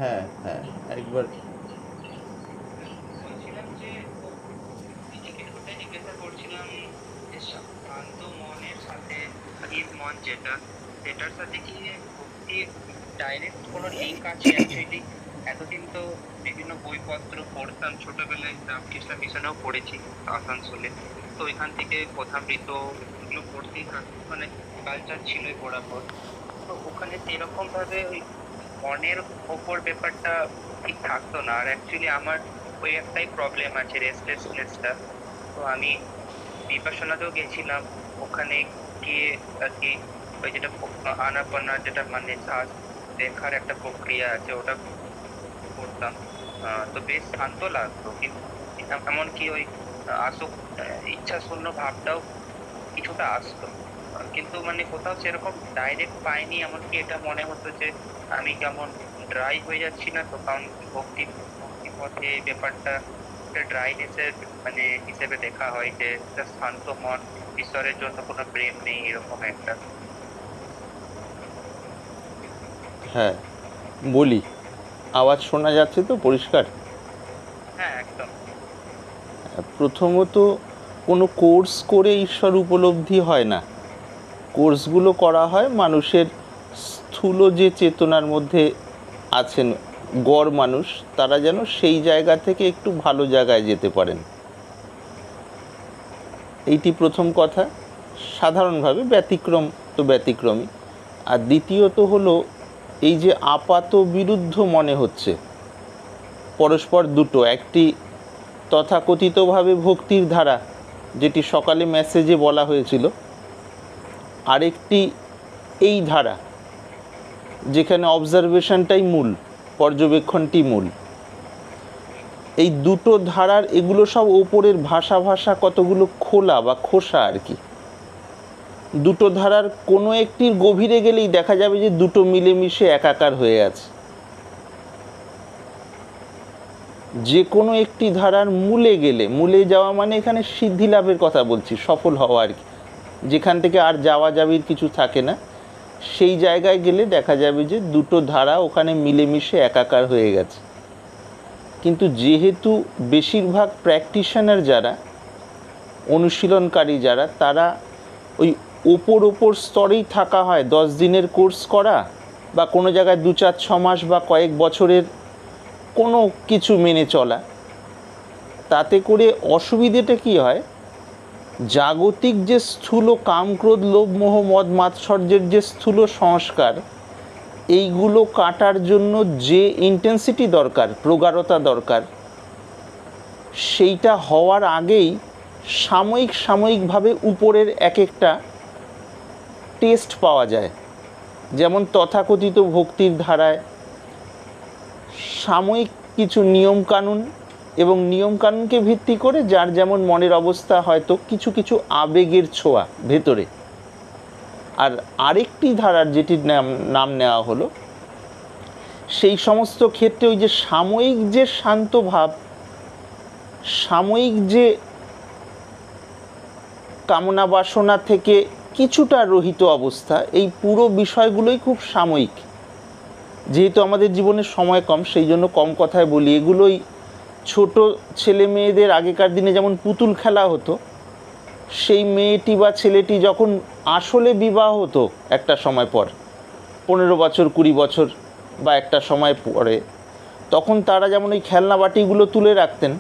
হ্যাঁ, হ্যাঁ, একবার। বলছিলাম যে নিজেকে ওটাই জিজ্ঞাসা করছিলাম যে শান্ত মনের সাথে স্থির মন যেটা, সেটার সাথে কি ভক্তির ডাইরেক্ট কোনো লিঙ্ক আছে অ্যাকচুয়ালি? এতদিন তো বিভিন্ন বইপত্র পড়তাম, ছোটবেলায় রামকৃষ্ণ মিশনেও পড়েছি আসানসোলে। তো ওইখান থেকে কথামৃত এগুলো পড়তেই মানে কালচার ছিলই পড়ার পর। তো ওখানে সেরকম ভাবে ওই মনের ওপর ব্যাপারটা ঠিক থাকতো না। আর অ্যাকচুয়ালি আমার ওই একটাই প্রবলেম আছে, রেস্টলেসনেসটা। তো আমি বিপাশনাতেও গেছিলাম, ওখানে গিয়ে আর কি ওই যেটা আনাপানা, যেটা মানে শ্বাস দেখার একটা প্রক্রিয়া আছে, ওটা করতাম। তো বেশ শান্ত লাগতো, কিন্তু এমনকি ওই ইচ্ছা শূন্য ভাবটাও কিছুটা আসতো। কিন্তু মানে কোথাও সেরকম ডাইরেক্ট পাইনি, এমনকি এটা মনে হতো যে আমি কেমন ড্রাই হয়ে যাচ্ছি না তো, কারণ ভক্তি পথে এই ব্যাপারটা ড্রাইনেসের মানে হিসেবে দেখা হয়, যে একটা শান্ত মন, ঈশ্বরের জন্য কোনো প্রেম নেই, এরকম একটা। হ্যাঁ, বলি। আওয়াজ শোনা যাচ্ছে তো পরিষ্কার? হ্যাঁ, একদম। প্রথমত, কোনো কোর্স করে ঈশ্বর উপলব্ধি হয় না। কোর্সগুলো করা হয় মানুষের স্থূল যে চেতনার মধ্যে আছেন গড় মানুষ, তারা যেন সেই জায়গা থেকে একটু ভালো জায়গায় যেতে পারেন। এইটি প্রথম কথা। সাধারণভাবে ব্যতিক্রম তো ব্যতিক্রমী। আর দ্বিতীয়ত হলো, এই যে আপাত বিরুদ্ধ মনে হচ্ছে পরস্পর দুটো, একটি তথাকথিতভাবে ভক্তির ধারা, যেটি সকালে মেসেজে বলা হয়েছিল, আরেকটি এই ধারা যেখানে অবজারভেশনটাই মূল, পর্যবেক্ষণটি মূল। এই দুটো ধারার এগুলো সব ওপরের ভাষা ভাষা কতগুলো খোলা বা খোসা আর কি। দুটো ধারার কোনো একটির গভীরে গেলেই দেখা যাবে যে দুটো মিলেমিশে একাকার হয়ে আছে। যে কোনো একটি ধারার মূলে গেলে, মূলে যাওয়া মানে এখানে সিদ্ধি লাভের কথা বলছি, সফল হওয়া আর কি, যেখান থেকে আর যাওয়া যাবির কিছু থাকে না, সেই জায়গায় গেলে দেখা যাবে যে দুটো ধারা ওখানে মিলেমিশে একাকার হয়ে গেছে। কিন্তু যেহেতু বেশিরভাগ প্র্যাকটিশনার যারা, অনুশীলনকারী যারা, তারা ওই ওপর স্তরেই থাকা হয়, 10 দিনের কোর্স করা বা কোনো জায়গায় 2-4-6 মাস বা কয়েক বছরের কোনো কিছু মেনে চলা, তাতে করে অসুবিধেটা কী হয়, জাগতিক যে স্থূল কাম ক্রোধ লোভ মোহ মদ মাৎসর্যের যে স্থূল সংস্কার, এইগুলো কাটার জন্য যে ইন্টেন্সিটি দরকার, প্রগাঢ়তা দরকার, সেইটা হওয়ার আগেই সাময়িকভাবে উপরের এক একটা টেস্ট পাওয়া যায়। যেমন তথাকথিত ভক্তির ধারায় সাময়িক কিছু নিয়মকানুন, এবং নিয়মকানুনকে ভিত্তি করে যার যেমন মনের অবস্থা, হয়তো কিছু কিছু আবেগের ছোঁয়া ভেতরে। আর আরেকটি ধারার যেটির নাম নেওয়া হলো, সেই সমস্ত ক্ষেত্রে ওই যে সাময়িক যে শান্ত ভাব, সাময়িক যে কামনা বাসনা থেকে কিছুটা রহিত অবস্থা, এই পুরো বিষয়গুলোই খুব সাময়িক। যেহেতু আমাদের জীবনে সময় কম, সেই জন্য কম কথায় বলি, এগুলোই ছোট ছেলে মেয়েদের আগেকার দিনে যেমন পুতুল খেলা হতো, সেই মেয়েটি বা ছেলেটি যখন আসলে বিবাহ হতো একটা সময় পর, 15 বছর 20 বছর বা একটা সময় পরে, তখন তারা যেমন ওই খেলনা বাটিগুলো তুলে রাখতেন,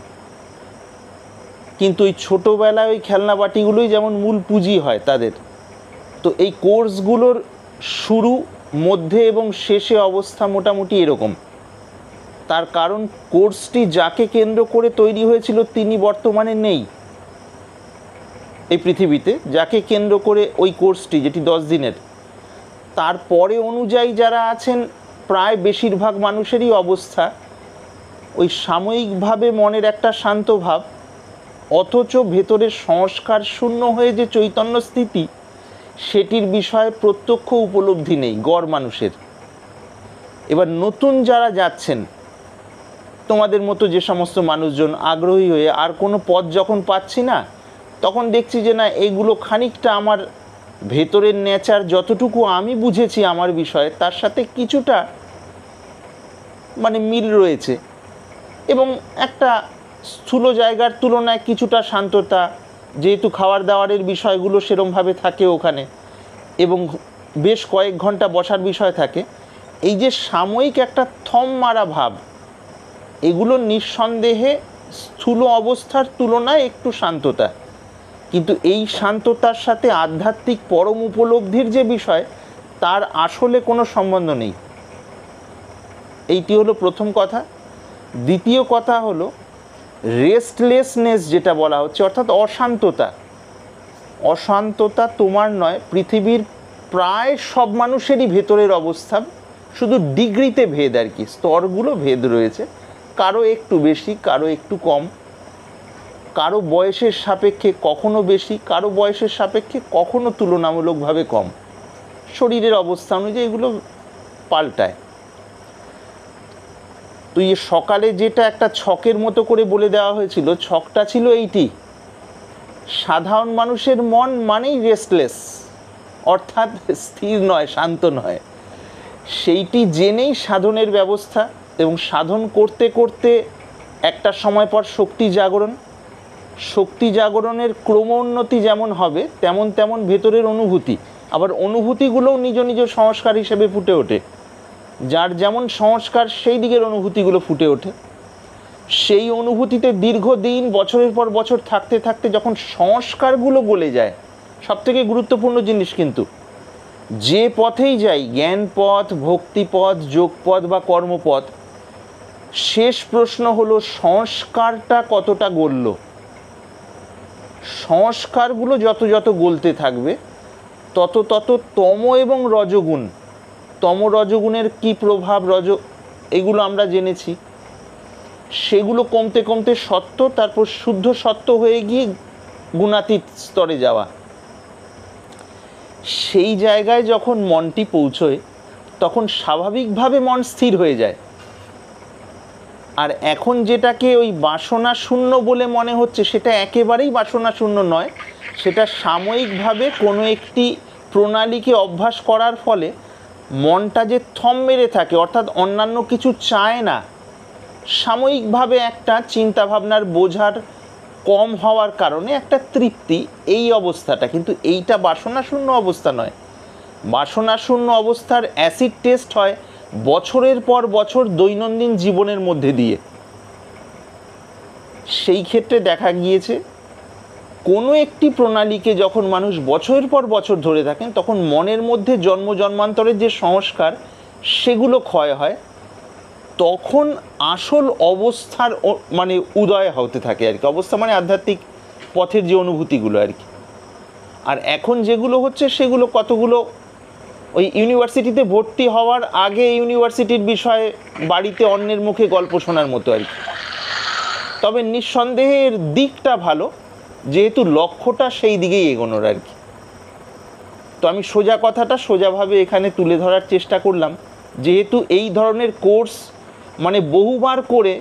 কিন্তু ওই ছোটোবেলায় ওই খেলনা বাটিগুলোই যেমন মূল পুঁজি হয় তাদের। তো এই কোর্সগুলোর শুরু, মধ্যে এবং শেষে অবস্থা মোটামুটি এরকম। তার কারণ কোর্সটি যাকে কেন্দ্র করে তৈরি হয়েছিল তিনি বর্তমানে নেই এই পৃথিবীতে। যাকে কেন্দ্র করে ওই কোর্সটি, যেটি 10 দিনের, তারপরে অনুযায়ী যারা আছেন, প্রায় বেশিরভাগ মানুষেরই অবস্থা ওই সাময়িকভাবে মনের একটা শান্ত ভাব, অথচ ভেতরের সংস্কার শূন্য হয়ে যে চৈতন্য স্থিতি, সেটির বিষয়ে প্রত্যক্ষ উপলব্ধি নেই গড় মানুষের। এবার নতুন যারা যাচ্ছেন, তোমাদের মতো যে সমস্ত মানুষজন আগ্রহী হয়ে, আর কোনো পথ যখন পাচ্ছি না, তখন দেখছি যে না, এগুলো খানিকটা আমার ভেতরের নেচার যতটুকু আমি বুঝেছি আমার বিষয়ে, তার সাথে কিছুটা মানে মিল রয়েছে, এবং একটা স্থূল জায়গার তুলনায় কিছুটা শান্ততা, যেহেতু খাবার দাবারের বিষয়গুলো সেরমভাবে থাকে ওখানে, এবং বেশ কয়েক ঘন্টা বসার বিষয় থাকে, এই যে সাময়িক একটা থম মারা ভাব, এগুলো নিঃসন্দেহে স্থূল অবস্থার তুলনায় একটু শান্ততা। কিন্তু এই শান্ততার সাথে আধ্যাত্মিক পরম উপলব্ধির যে বিষয়, তার আসলে কোনো সম্বন্ধ নেই। এইটি হলো প্রথম কথা। দ্বিতীয় কথা হলো রেস্টলেসনেস, যেটা বলা হচ্ছে, অর্থাৎ অশান্ততা। অশান্ততা তোমার নয়, পৃথিবীর প্রায় সব মানুষেরই ভেতরের অবস্থা, শুধু ডিগ্রিতে ভেদ আর কি, স্তরগুলো ভেদ রয়েছে, কারো একটু বেশি, কারো একটু কম, কারো বয়সের সাপেক্ষে কখনো বেশি, কারো বয়সের সাপেক্ষে কখনো তুলনামূলকভাবে কম, শরীরের অবস্থা অনুযায়ী এগুলো পাল্টায়। তো এই সকালে যেটা একটা ছকের মতো করে বলে দেওয়া হয়েছিল, ছকটা ছিল এইটি: সাধারণ মানুষের মন মানেই রেস্টলেস, অর্থাৎ স্থির নয়, শান্ত নয়। সেইটি জেনেই সাধনের ব্যবস্থা, এবং সাধন করতে করতে একটা সময় পর শক্তি জাগরণ, শক্তি জাগরণের ক্রমোন্নতি যেমন হবে তেমন তেমন ভেতরের অনুভূতি, আবার অনুভূতিগুলোও নিজ নিজ সংস্কার হিসেবে ফুটে ওঠে। যার যেমন সংস্কার সেই দিকের অনুভূতিগুলো ফুটে ওঠে। সেই অনুভূতিতে দীর্ঘদিন বছরের পর বছর থাকতে থাকতে যখন সংস্কারগুলো গলে যায়, সবথেকে গুরুত্বপূর্ণ জিনিস কিন্তু, যে পথেই যাই, জ্ঞান পথ, ভক্তিপথ, যোগপথ বা কর্মপথ, শেষ প্রশ্ন হলো সংস্কারটা কতটা গলল। সংস্কারগুলো যত যত গলতে থাকবে তত তত তম এবং রজগুণ, তম রজগুণের কি প্রভাব, এগুলো আমরা জেনেছি, সেগুলো কমতে কমতে সত্য, তারপর শুদ্ধ সত্য হয়ে গিয়ে গুণাতীত স্তরে যাওয়া। সেই জায়গায় যখন মনটি পৌঁছয় তখন স্বাভাবিকভাবে মন স্থির হয়ে যায়। আর এখন যেটাকে ওই বাসনা শূন্য বলে মনে হচ্ছে, সেটা একেবারেই বাসনা শূন্য নয়, সেটা সাময়িকভাবে কোনো একটি প্রণালীকে অভ্যাস করার ফলে মনটা যে থম মেরে থাকে, অর্থাৎ অন্যান্য কিছু চায় না, সাময়িকভাবে একটা চিন্তাভাবনার বোঝার কম হওয়ার কারণে একটা তৃপ্তি, এই অবস্থাটা, কিন্তু এইটা বাসনা শূন্য অবস্থা নয়। বাসনা শূন্য অবস্থার অ্যাসিড টেস্ট হয় বছরের পর বছর দৈনন্দিন জীবনের মধ্যে দিয়ে। সেই ক্ষেত্রে দেখা গিয়েছে কোনো একটি প্রণালীকে যখন মানুষ বছরের পর বছর ধরে থাকেন, তখন মনের মধ্যে জন্ম জন্মান্তরের যে সংস্কার, সেগুলো ক্ষয় হয়, তখন আসল অবস্থার মানে উদয় হতে থাকে আর কি। অবস্থা মানে আধ্যাত্মিক পথের যে অনুভূতিগুলো আর কি। আর এখন যেগুলো হচ্ছে সেগুলো কতগুলো ওই ইউনিভার্সিটিতে ভর্তি হওয়ার আগে ইউনিভার্সিটির বিষয়ে বাড়িতে অন্যের মুখে গল্প শোনার মতো আর কি। তবে নিঃসন্দেহের দিকটা ভালো, যেহেতু লক্ষ্যটা সেই দিকেই এগোনোর আর কি। তো আমি সোজা কথাটা সোজাভাবে এখানে তুলে ধরার চেষ্টা করলাম, যেহেতু এই ধরনের কোর্স মানে বহুবার করে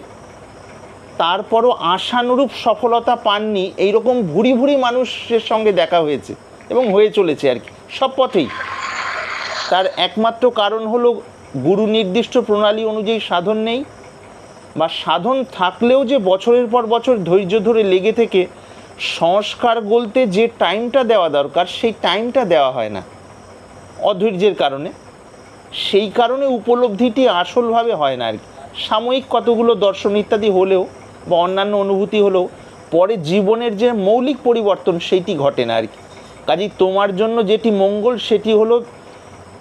তারপরও আশানুরূপ সফলতা পাননি, এইরকম ভুরি ভুরি মানুষের সঙ্গে দেখা হয়েছে এবং হয়ে চলেছে আর কি, সব পথেই। তার একমাত্র কারণ হলো গুরু নির্দিষ্ট প্রণালী অনুযায়ী সাধন নেই, বা সাধন থাকলেও যে বছরের পর বছর ধৈর্য ধরে লেগে থেকে সংস্কার গলতে যে টাইমটা দেওয়া দরকার, সেই টাইমটা দেওয়া হয় না অধৈর্যের কারণে। সেই কারণে উপলব্ধিটি আসলভাবে হয় না আর কি। সাময়িক কতগুলো দর্শন ইত্যাদি হলেও বা অন্যান্য অনুভূতি হলেও পরে জীবনের যে মৌলিক পরিবর্তন সেইটি ঘটে না আর কি। কাজেই তোমার জন্য যেটি মঙ্গল সেটি হলো,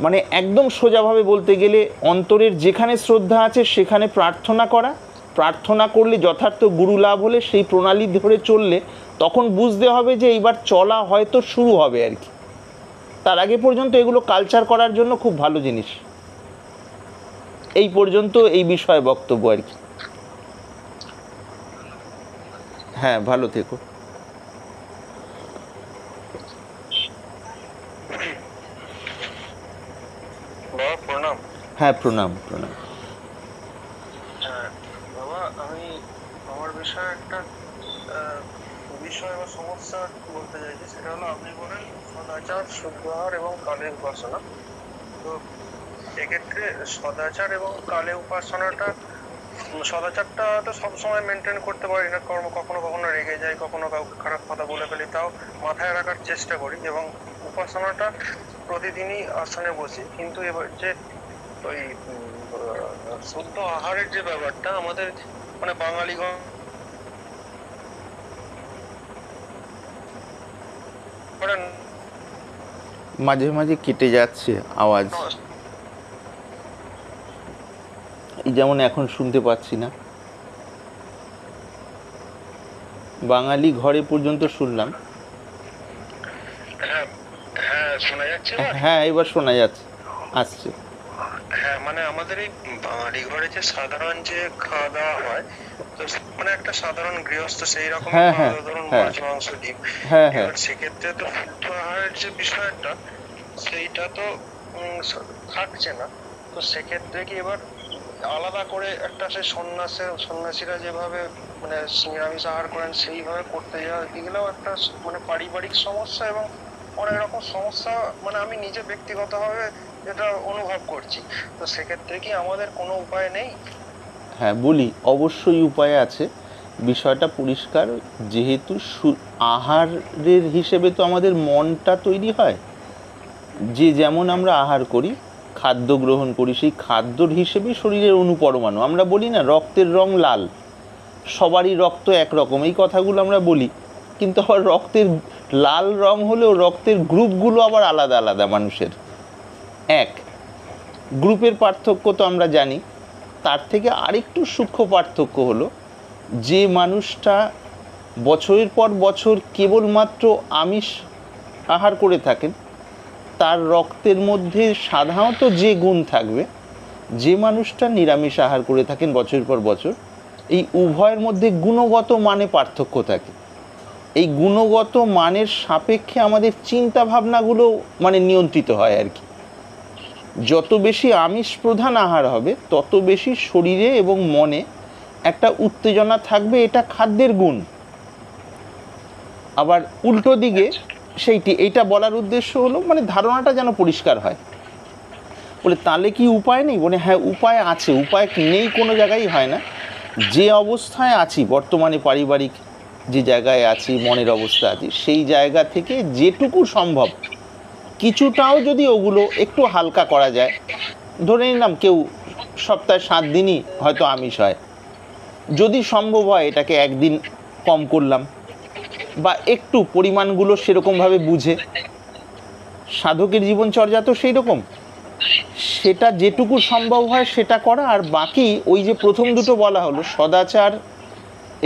মানে একদম সোজাভাবে বলতে গেলে, অন্তরের যেখানে শ্রদ্ধা আছে সেখানে প্রার্থনা করা, প্রার্থনা করলে যথার্থ গুরু লাভ হলে সেই প্রণালী ধরে চললে তখন বুঝতে হবে যে এইবার চলা হয়তো শুরু হবে আর কি। তার আগে পর্যন্ত এগুলো কালচার করার জন্য খুব ভালো জিনিস। এই পর্যন্ত এই বিষয়ে বক্তব্য আর কি। হ্যাঁ, ভালো থেকো। প্রণাম। হ্যাঁ, প্রণাম প্রণাম। বাবা, আমি আমার বিষয়ে একটা বিষয় বা সমস্যা বলতে চাইছি। সেটা হলো, আপনি বলেন সদাচার, শুদ্ধাহার এবং কালের উপাসনা। তো এক্ষেত্রে সদাচার এবং কালে উপাসনাটা, সদাচারটা তো সবসময় মেনটেন করতে পারি না, কখনো কখনো রেগে যাই, কখনো কাউকে খারাপ কথা বলে ফেলি, তাও মাথায় রাখার চেষ্টা করি। এবং উপাসনাটা প্রতিদিনই আসনে বসি, কিন্তু এবার যে ওই শুদ্ধ আহারের যে ব্যাপারটা আমাদের মানে বাঙালিগণ করেন মাঝে মাঝে কেটে যাচ্ছে আওয়াজ, এই যেমন এখন শুনতে পাচ্ছি না। বাঙালি ঘরে পর্যন্ত শুনলাম। হ্যাঁ হ্যাঁ শোনা যাচ্ছে না? হ্যাঁ এবার শোনা যাচ্ছে, আসছে। হ্যাঁ মানে আমাদের এই বাঙালি ঘরে যে সাধারণ যে খাওয়া দাওয়া হয়, তো মানে একটা সাধারণ গৃহস্থ সেই রকম হ্যাঁ, খাওয়া হ্যাঁ, দাওয়া, ধরুন হ্যাঁ। মাছ মাংস ডিম, হ্যাঁ হ্যাঁ এবার সেক্ষেত্রে তো শুদ্ধ আহারের যে বিষয়টা সেইটা তো থাকছে না। তো সেক্ষেত্রে কি এবার আলাদা করে একটা সে সন্ন্যাসীরা যেভাবে মানে নিরামিষ আহার করেন সেইভাবে করতে যাওয়া গেলেও একটা মানে পারিবারিক সমস্যা এবং অনেক রকম সমস্যা মানে আমি নিজে ব্যক্তিগতভাবে যেটা অনুভব করছি। তো সেক্ষেত্রে কি আমাদের কোনো উপায় নেই? হ্যাঁ বলি, অবশ্যই উপায় আছে। বিষয়টা পরিষ্কার, যেহেতু আহারের হিসেবে তো আমাদের মনটা তৈরি হয়। যে যেমন আমরা আহার করি, খাদ্য গ্রহণ করি, সেই খাদ্যর হিসেবে শরীরের অনুপরমাণু, আমরা বলি না রক্তের রং লাল, সবারই রক্ত একরকম, এই কথাগুলো আমরা বলি, কিন্তু আবার রক্তের লাল রং হলেও রক্তের গ্রুপগুলো আবার আলাদা আলাদা মানুষের। এক গ্রুপের পার্থক্য তো আমরা জানি, তার থেকে আরেকটু সূক্ষ্ম পার্থক্য হলো যে মানুষটা বছরের পর বছর কেবলমাত্র আমিষ আহার করে থাকেন, তার রক্তের মধ্যে সাধারণত যে গুণ থাকবে, যে মানুষটা নিরামিষ আহার করে থাকেন বছরের পর বছর, এই উভয়ের মধ্যে গুণগত মানে পার্থক্য থাকে। এই গুণগত মানের সাপেক্ষে আমাদের চিন্তা ভাবনাগুলো মানে নিয়ন্ত্রিত হয় আর কি। যত বেশি আমিষ প্রধান আহার হবে তত বেশি শরীরে এবং মনে একটা উত্তেজনা থাকবে, এটা খাদ্যের গুণ। আবার উল্টো দিকে সেইটি, এইটা বলার উদ্দেশ্য হলো মানে ধারণাটা যেন পরিষ্কার হয়। বলে তাহলে কি উপায় নেই? বলে হ্যাঁ উপায় আছে, উপায় নেই কোনো জায়গায় হয় না। যে অবস্থায় আছি বর্তমানে, পারিবারিক যে জায়গায় আছি, মনের অবস্থা আছি, সেই জায়গা থেকে যেটুকু সম্ভব কিছুটাও যদি ওগুলো একটু হালকা করা যায়, ধরে নিলাম কেউ সপ্তাহে 7 দিনই হয়তো আমিষ হয়, যদি সম্ভব হয় এটাকে একদিন কম করলাম, বা একটু পরিমাণগুলো সেরকমভাবে বুঝে, সাধকের জীবনচর্যা তো সেই রকম, সেটা যেটুকু সম্ভব হয় সেটা করা। আর বাকি ওই যে প্রথম দুটো বলা হলো সদাচার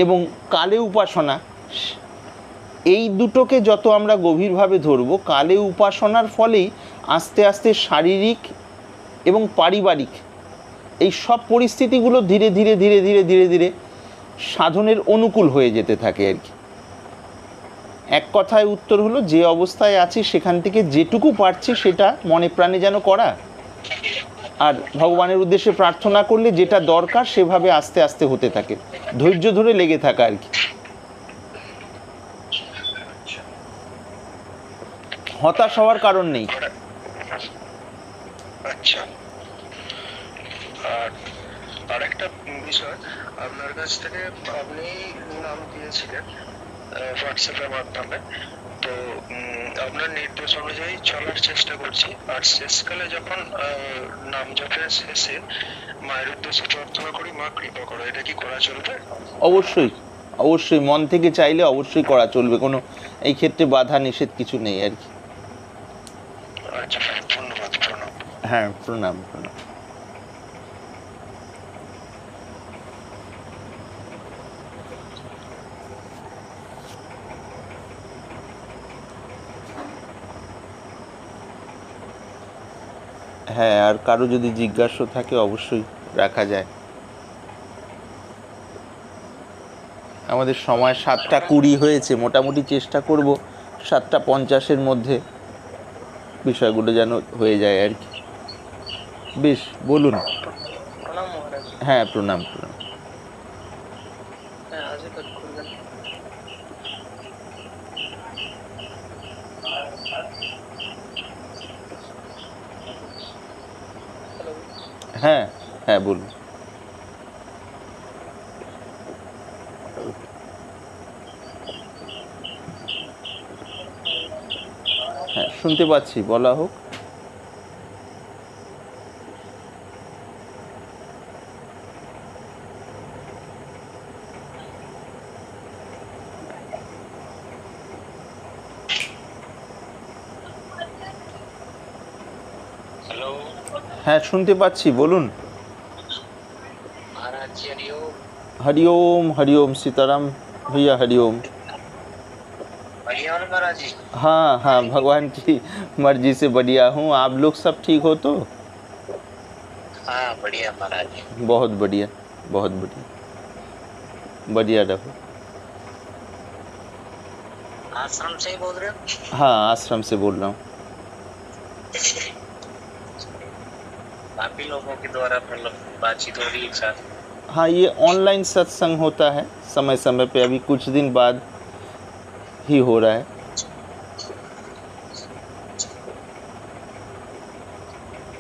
এবং কালে উপাসনা, এই দুটোকে যত আমরা গভীরভাবে ধরব, কালে উপাসনার ফলেই আস্তে আস্তে শারীরিক এবং পারিবারিক এই সব পরিস্থিতিগুলো ধীরে ধীরে ধীরে ধীরে ধীরে ধীরে সাধনের অনুকূল হয়ে যেতে থাকে আর কি। এক কথায় উত্তর হলো, যে অবস্থায় আছি সেখান থেকে যেটুকু পারছি সেটা মনে প্রাণে যেন করা, আর ভগবানের উদ্দেশ্যে প্রার্থনা করলে যেটা দরকার সেভাবে আস্তে আস্তে হতে থাকে, ধৈর্য ধরে লেগে থাকা আর কি। হতাশ হওয়ার কারণ নেই। আচ্ছা, আর আরেকটা বিষয়, আপনার কাছ থেকে আপনি নাম দিয়েছিলেন হোয়াটসঅ্যাপের মাধ্যমে, তো আপনার নির্দেশ অনুযায়ী চলার চেষ্টা করছি। আর শেষকালে যখন নাম জপের শেষে মায়ের উদ্দেশ্যে প্রার্থনা করি, মা কৃপা করো, এটা কি করা চলবে? অবশ্যই অবশ্যই, মন থেকে চাইলে অবশ্যই করা চলবে, কোনো এই ক্ষেত্রে বাধা নিষেধ কিছু নেই আর কি। আচ্ছা, ধন্যবাদ, প্রণাম। হ্যাঁ প্রণাম প্রণাম। হ্যাঁ, আর কারো যদি জিজ্ঞাসা থাকে অবশ্যই রাখা যায়। আমাদের সময় 7:20 হয়েছে, মোটামুটি চেষ্টা করব 7:50 মধ্যে বিষয়গুলো যেন হয়ে যায় আর কি। বেশ, বলুন। প্রণাম মহারাজ। হ্যাঁ প্রণাম প্রণাম। হ্যাঁ আজকে কাজ করবেন। হ্যালো। হ্যাঁ হ্যাঁ বলুন। হ্যাঁ শুনতে পাচ্ছি, বলা হোক। हेलो হ্যাঁ শুনতে পাচ্ছি, বলুন। महाराज जी हरिओम। हरिओम हरिओम सीताराम भैया, हरिओम। बढ़िया हो ना महाराज जी? हाँ हाँ, भगवान की मर्जी से बढ़िया हूँ। आप लोग सब ठीक हो तो? हाँ बढ़िया महाराज जी। बहुत बढ़िया, बहुत बढ़िया, बढ़िया रहो। आश्रम से ही बोल रहे हो? हाँ आश्रम से बोल रहा हूँ। काफी लोगों के द्वारा मतलब बातचीत हो रही है एक साथ। हाँ ये ऑनलाइन सत्संग होता है समय समय पे, अभी कुछ दिन बाद ही हो रहा है।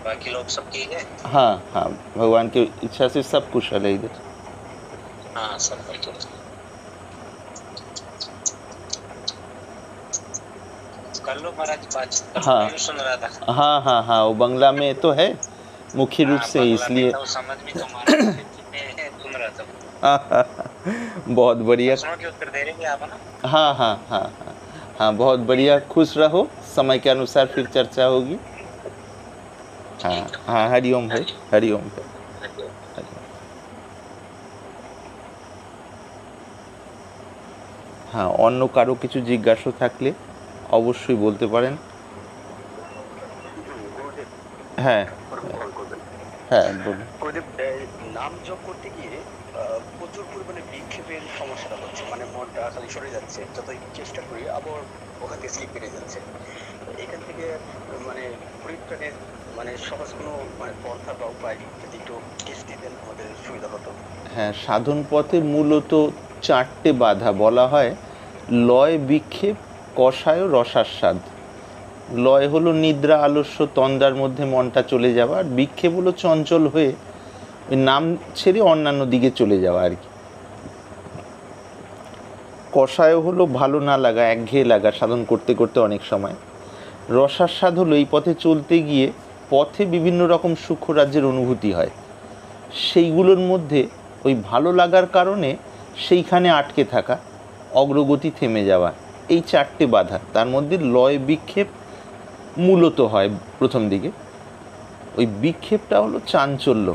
बाकी लोग सब ठीक है? हाँ हाँ, भगवान की इच्छा से सब कुशल है इधर। हाँ सब बढ़िया। कर लो महाराज जी बातचीत। हाँ। मैं भी सुन रहा था। हाँ हाँ हाँ, वो बंगला में तो है मुख्य रूप हाँ, से, बंगला में इसलिए। था, वो समझ में तो महाराज जी सुन रहा था। बहुत बढ़िया। प्रश्नों के उत्तर दे रहे हैं आप ना? हाँ हाँ हाँ हाँ हाँ, बहुत बढ़िया, खुश रहो। समय के अनुसार फिर चर्चा होगी। हाँ हाँ, हरिओम भाई, हरिओम भाई। হ্যাঁ, অন্য কারো কিছু জিজ্ঞাসা থাকলে অবশ্যই বলতে পারেন। হ্যাঁ হ্যাঁ বলুন। নাম জপ করতে গিয়ে প্রচুর পরিমাণে বিক্ষেপের সমস্যাটা হচ্ছে, মানে মনটা খালি সরে যাচ্ছে, যতই চেষ্টা করি আবার ওখান থেকে স্লিপ কেটে যাচ্ছে। এখান থেকে মানে পরিত্রাণের মানে সহজ কোনো মানে পন্থা বা উপায় যদি একটু টিপস দিতেন আমাদের সুবিধা হতো। হ্যাঁ, সাধন পথে মূলত 4টে বাধা বলা হয়। লয়, বিক্ষেপ, কষায়, রসাস্বাদ। লয় হলো নিদ্রা, আলস্য, তন্দ্রার মধ্যে মনটা চলে যাওয়া, আর বিক্ষেপ হলো চঞ্চল হয়ে ওই নাম ছেড়ে অন্যান্য দিকে চলে যাওয়া আর কি। কষায় হলো ভালো না লাগা, একঘেয়ে লাগা সাধন করতে করতে অনেক সময়। রসাস্বাদ হলো এই পথে চলতে গিয়ে পথে বিভিন্ন রকম সূক্ষ্ম রাজ্যের অনুভূতি হয়, সেইগুলোর মধ্যে ওই ভালো লাগার কারণে সেইখানে আটকে থাকা, অগ্রগতি থেমে যাওয়া, এই 4টে বাধা। তার মধ্যে লয় বিক্ষেপ মূলত হয় প্রথম দিকে। ওই বিক্ষেপটা হলো চাঞ্চল্য।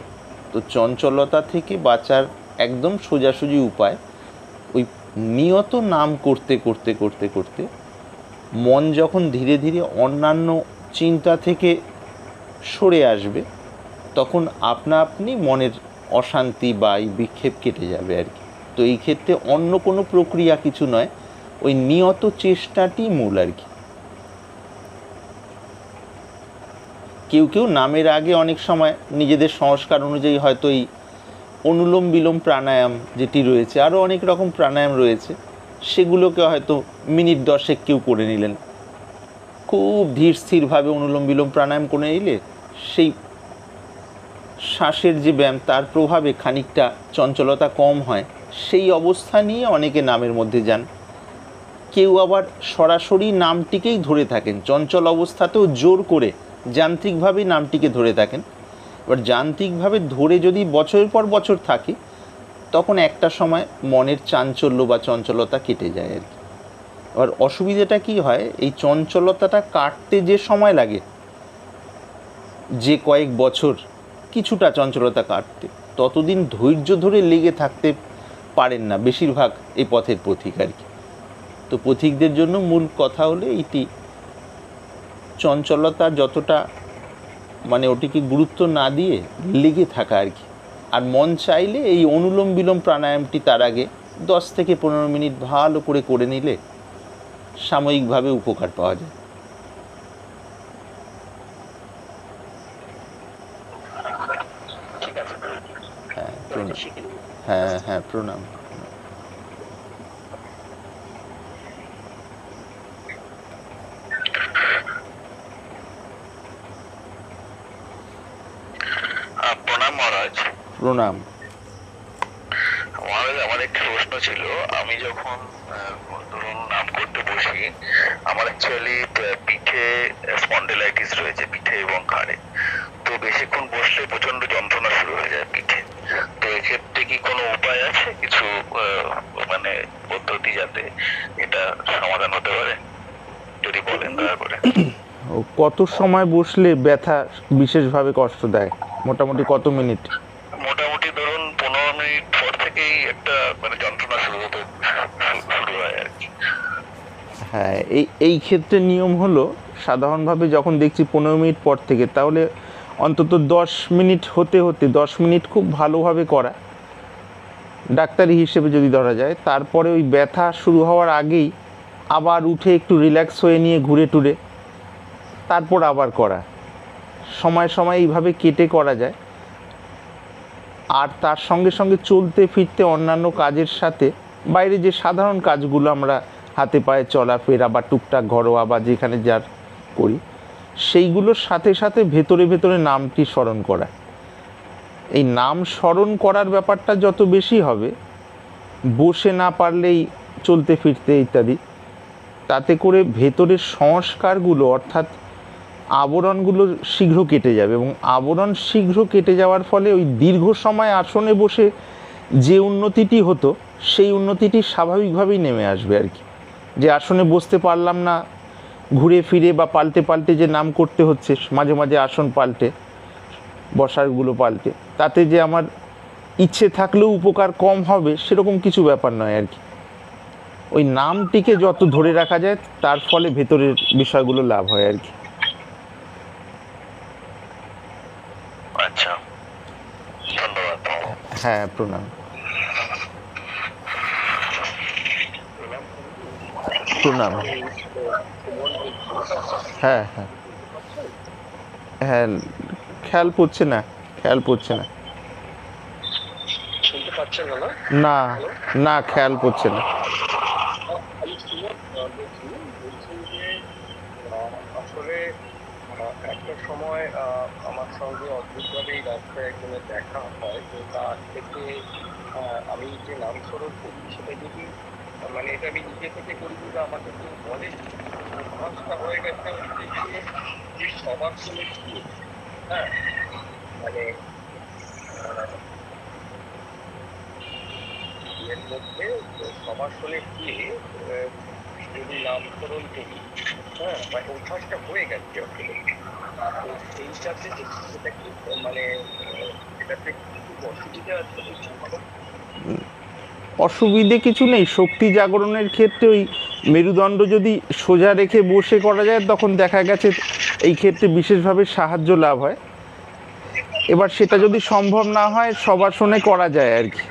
তো চঞ্চলতা থেকে বাঁচার একদম সোজাসুজি উপায় ওই নিয়ত নাম করতে করতে করতে করতে মন যখন ধীরে ধীরে অন্যান্য চিন্তা থেকে সরে আসবে, তখন আপনা আপনি মনের অশান্তি বা এই বিক্ষেপ কেটে যাবে আর কি। তো এই ক্ষেত্রে অন্য কোনো প্রক্রিয়া কিছু নয়, ওই নিয়ত চেষ্টাটি মূল আর কি। কেউ কেউ নামের আগে অনেক সময় নিজেদের সংস্কার অনুযায়ী হয়তো এই অনুলোম বিলোম প্রাণায়াম যেটি রয়েছে, আরও অনেক রকম প্রাণায়াম রয়েছে, সেগুলোকে হয়তো মিনিট 10 কেউ করে নিলেন। খুব ধীর স্থিরভাবে অনুলোম বিলোম প্রাণায়াম করে নিলে সেই শ্বাসের যে ব্যায়াম, তার প্রভাবে খানিকটা চঞ্চলতা কম হয়। সেই অবস্থা নিয়ে অনেকে নামের মধ্যে যান। কেউ আবার সরাসরি নামটিকেই ধরে থাকেন, চঞ্চল অবস্থাতেও জোর করে যান্ত্রিকভাবেই নামটিকে ধরে থাকেন। এবার যান্ত্রিকভাবে ধরে যদি বছরের পর বছর থাকে, তখন একটা সময় মনের চাঞ্চল্য বা চঞ্চলতা কেটে যায় আর কি। এবার অসুবিধাটা কি হয়, এই চঞ্চলতাটা কাটতে যে সময় লাগে, যে কয়েক বছর কিছুটা চঞ্চলতা কাটতে, ততদিন ধৈর্য ধরে লেগে থাকতে পারেন না বেশিরভাগ এই পথের পথিক আর কি। তো পথিকদের জন্য মূল কথা হলো এইটি, চঞ্চলতা যতটা মানে ওটিকে গুরুত্ব না দিয়ে লেগে থাকা আর কি। আর মন চাইলে এই অনুলোম বিলোম প্রাণায়ামটি তার আগে 10 থেকে 15 মিনিট ভালো করে করে নিলে সাময়িকভাবে উপকার পাওয়া যায়। ঠিক আছে, হ্যাঁ প্রণাম। শিখে নেব। হ্যাঁ হ্যাঁ প্রণাম। প্রণাম প্রণাম। আমার একটা প্রশ্ন ছিল, আমি যখন ধরুন নাম করতে বসি, আমার অ্যাকচুয়ালি পিঠে স্পন্ডিলাইটিস রয়েছে, পিঠে এবং ঘাড়ে। তো বেশিক্ষণ বসলে প্রচন্ড যন্ত্রণা শুরু হয়ে যায় পিঠে। তো এক্ষেত্রে কি কোনো উপায় আছে, কিছু মানে পদ্ধতি যাতে এটা সমাধান হতে পারে, যদি বলেন দয়া করে। ও কত সময় বসলে ব্যথা বিশেষভাবে কষ্ট দেয়, মোটামুটি কত মিনিট? মোটামুটি ধরুন 15 মিনিট পর থেকেই একটা মানে যন্ত্রণা শুরু হয় আর কি। হ্যাঁ, এই ক্ষেত্রে নিয়ম হলো, সাধারণভাবে যখন দেখছি 15 মিনিট পর থেকে, তাহলে অন্তত 10 মিনিট হতে 10 মিনিট খুব ভালোভাবে করা, ডাক্তারি হিসেবে যদি ধরা যায়। তারপরে ওই ব্যথা শুরু হওয়ার আগেই আবার উঠে একটু রিল্যাক্স হয়ে নিয়ে ঘুরে টুরে তারপর আবার করা, সময় সময় এইভাবে কেটে করা যায়। আর তার সঙ্গে সঙ্গে চলতে ফিরতে অন্যান্য কাজের সাথে বাইরে যে সাধারণ কাজগুলো আমরা হাতে পায়ে চলাফেরা বা টুকটাক ঘরোয়া বা যেখানে যার করি, সেইগুলোর সাথে সাথে ভেতরে ভেতরে নামটি স্মরণ করা। এই নাম স্মরণ করার ব্যাপারটা যত বেশি হবে, বসে না পারলেই চলতে ফিরতে ইত্যাদি, তাতে করে ভেতরের সংস্কারগুলো অর্থাৎ আবরণগুলো শীঘ্র কেটে যাবে। এবং আবরণ শীঘ্র কেটে যাওয়ার ফলে ওই দীর্ঘ সময় আসনে বসে যে উন্নতিটি হতো, সেই উন্নতিটি স্বাভাবিকভাবেই নেমে আসবে আর কি। যে আসনে বসতে পারলাম না, ঘুরে ফিরে বা পাল্টে পাল্টে যে নাম করতে হচ্ছে, মাঝে মাঝে আসন পাল্টে বসারগুলো পাল্টে, তাতে যে আমার ইচ্ছে থাকলেও উপকার কম হবে সেরকম কিছু ব্যাপার নয় আর কি। ওই নামটিকে যত ধরে রাখা যায় তার ফলে ভেতরের বিষয়গুলো লাভ হয় আর কি। আচ্ছা, ধন্যবাদ। হ্যাঁ, প্রণাম। প্রণাম। হ্যাঁ হ্যাঁ হ্যাঁ, খেয়াল পড়ছে না, খেয়াল পড়ছে না। শুনতে পাচ্ছেন না? না না, খেয়াল পড়ছে না। আমি সুমন বলছি যে আসলে একটা সময় আমার সঙ্গে অদ্ভুতভাবে এই রাস্তায় একজনের দেখা হয়, তো তার থেকে আমি যে নামকরণ করি সেটা যদি মানে এটা আমি নিজে থেকে করি কিন্তু আমাকে কেউ বলে অভ্যাসটা হয়ে গেছে হচ্ছে যে সবার সঙ্গে গিয়ে, হ্যাঁ মানে এর মধ্যে সবার সঙ্গে গিয়ে যদি নামকরণ করি, হ্যাঁ বা অভ্যাসটা হয়ে গেছে আসলে, তো সেইটাতে সেটা কি মানে এটাতে কিছু অসুবিধা আছে? অসুবিধে কিছু নেই। শক্তি জাগরণের ক্ষেত্রে ওই মেরুদণ্ড যদি সোজা রেখে বসে করা যায়, তখন দেখা গেছে এই ক্ষেত্রে বিশেষভাবে সাহায্য লাভ হয়। এবার সেটা যদি সম্ভব না হয়, সবাসনে করা যায় আর কি,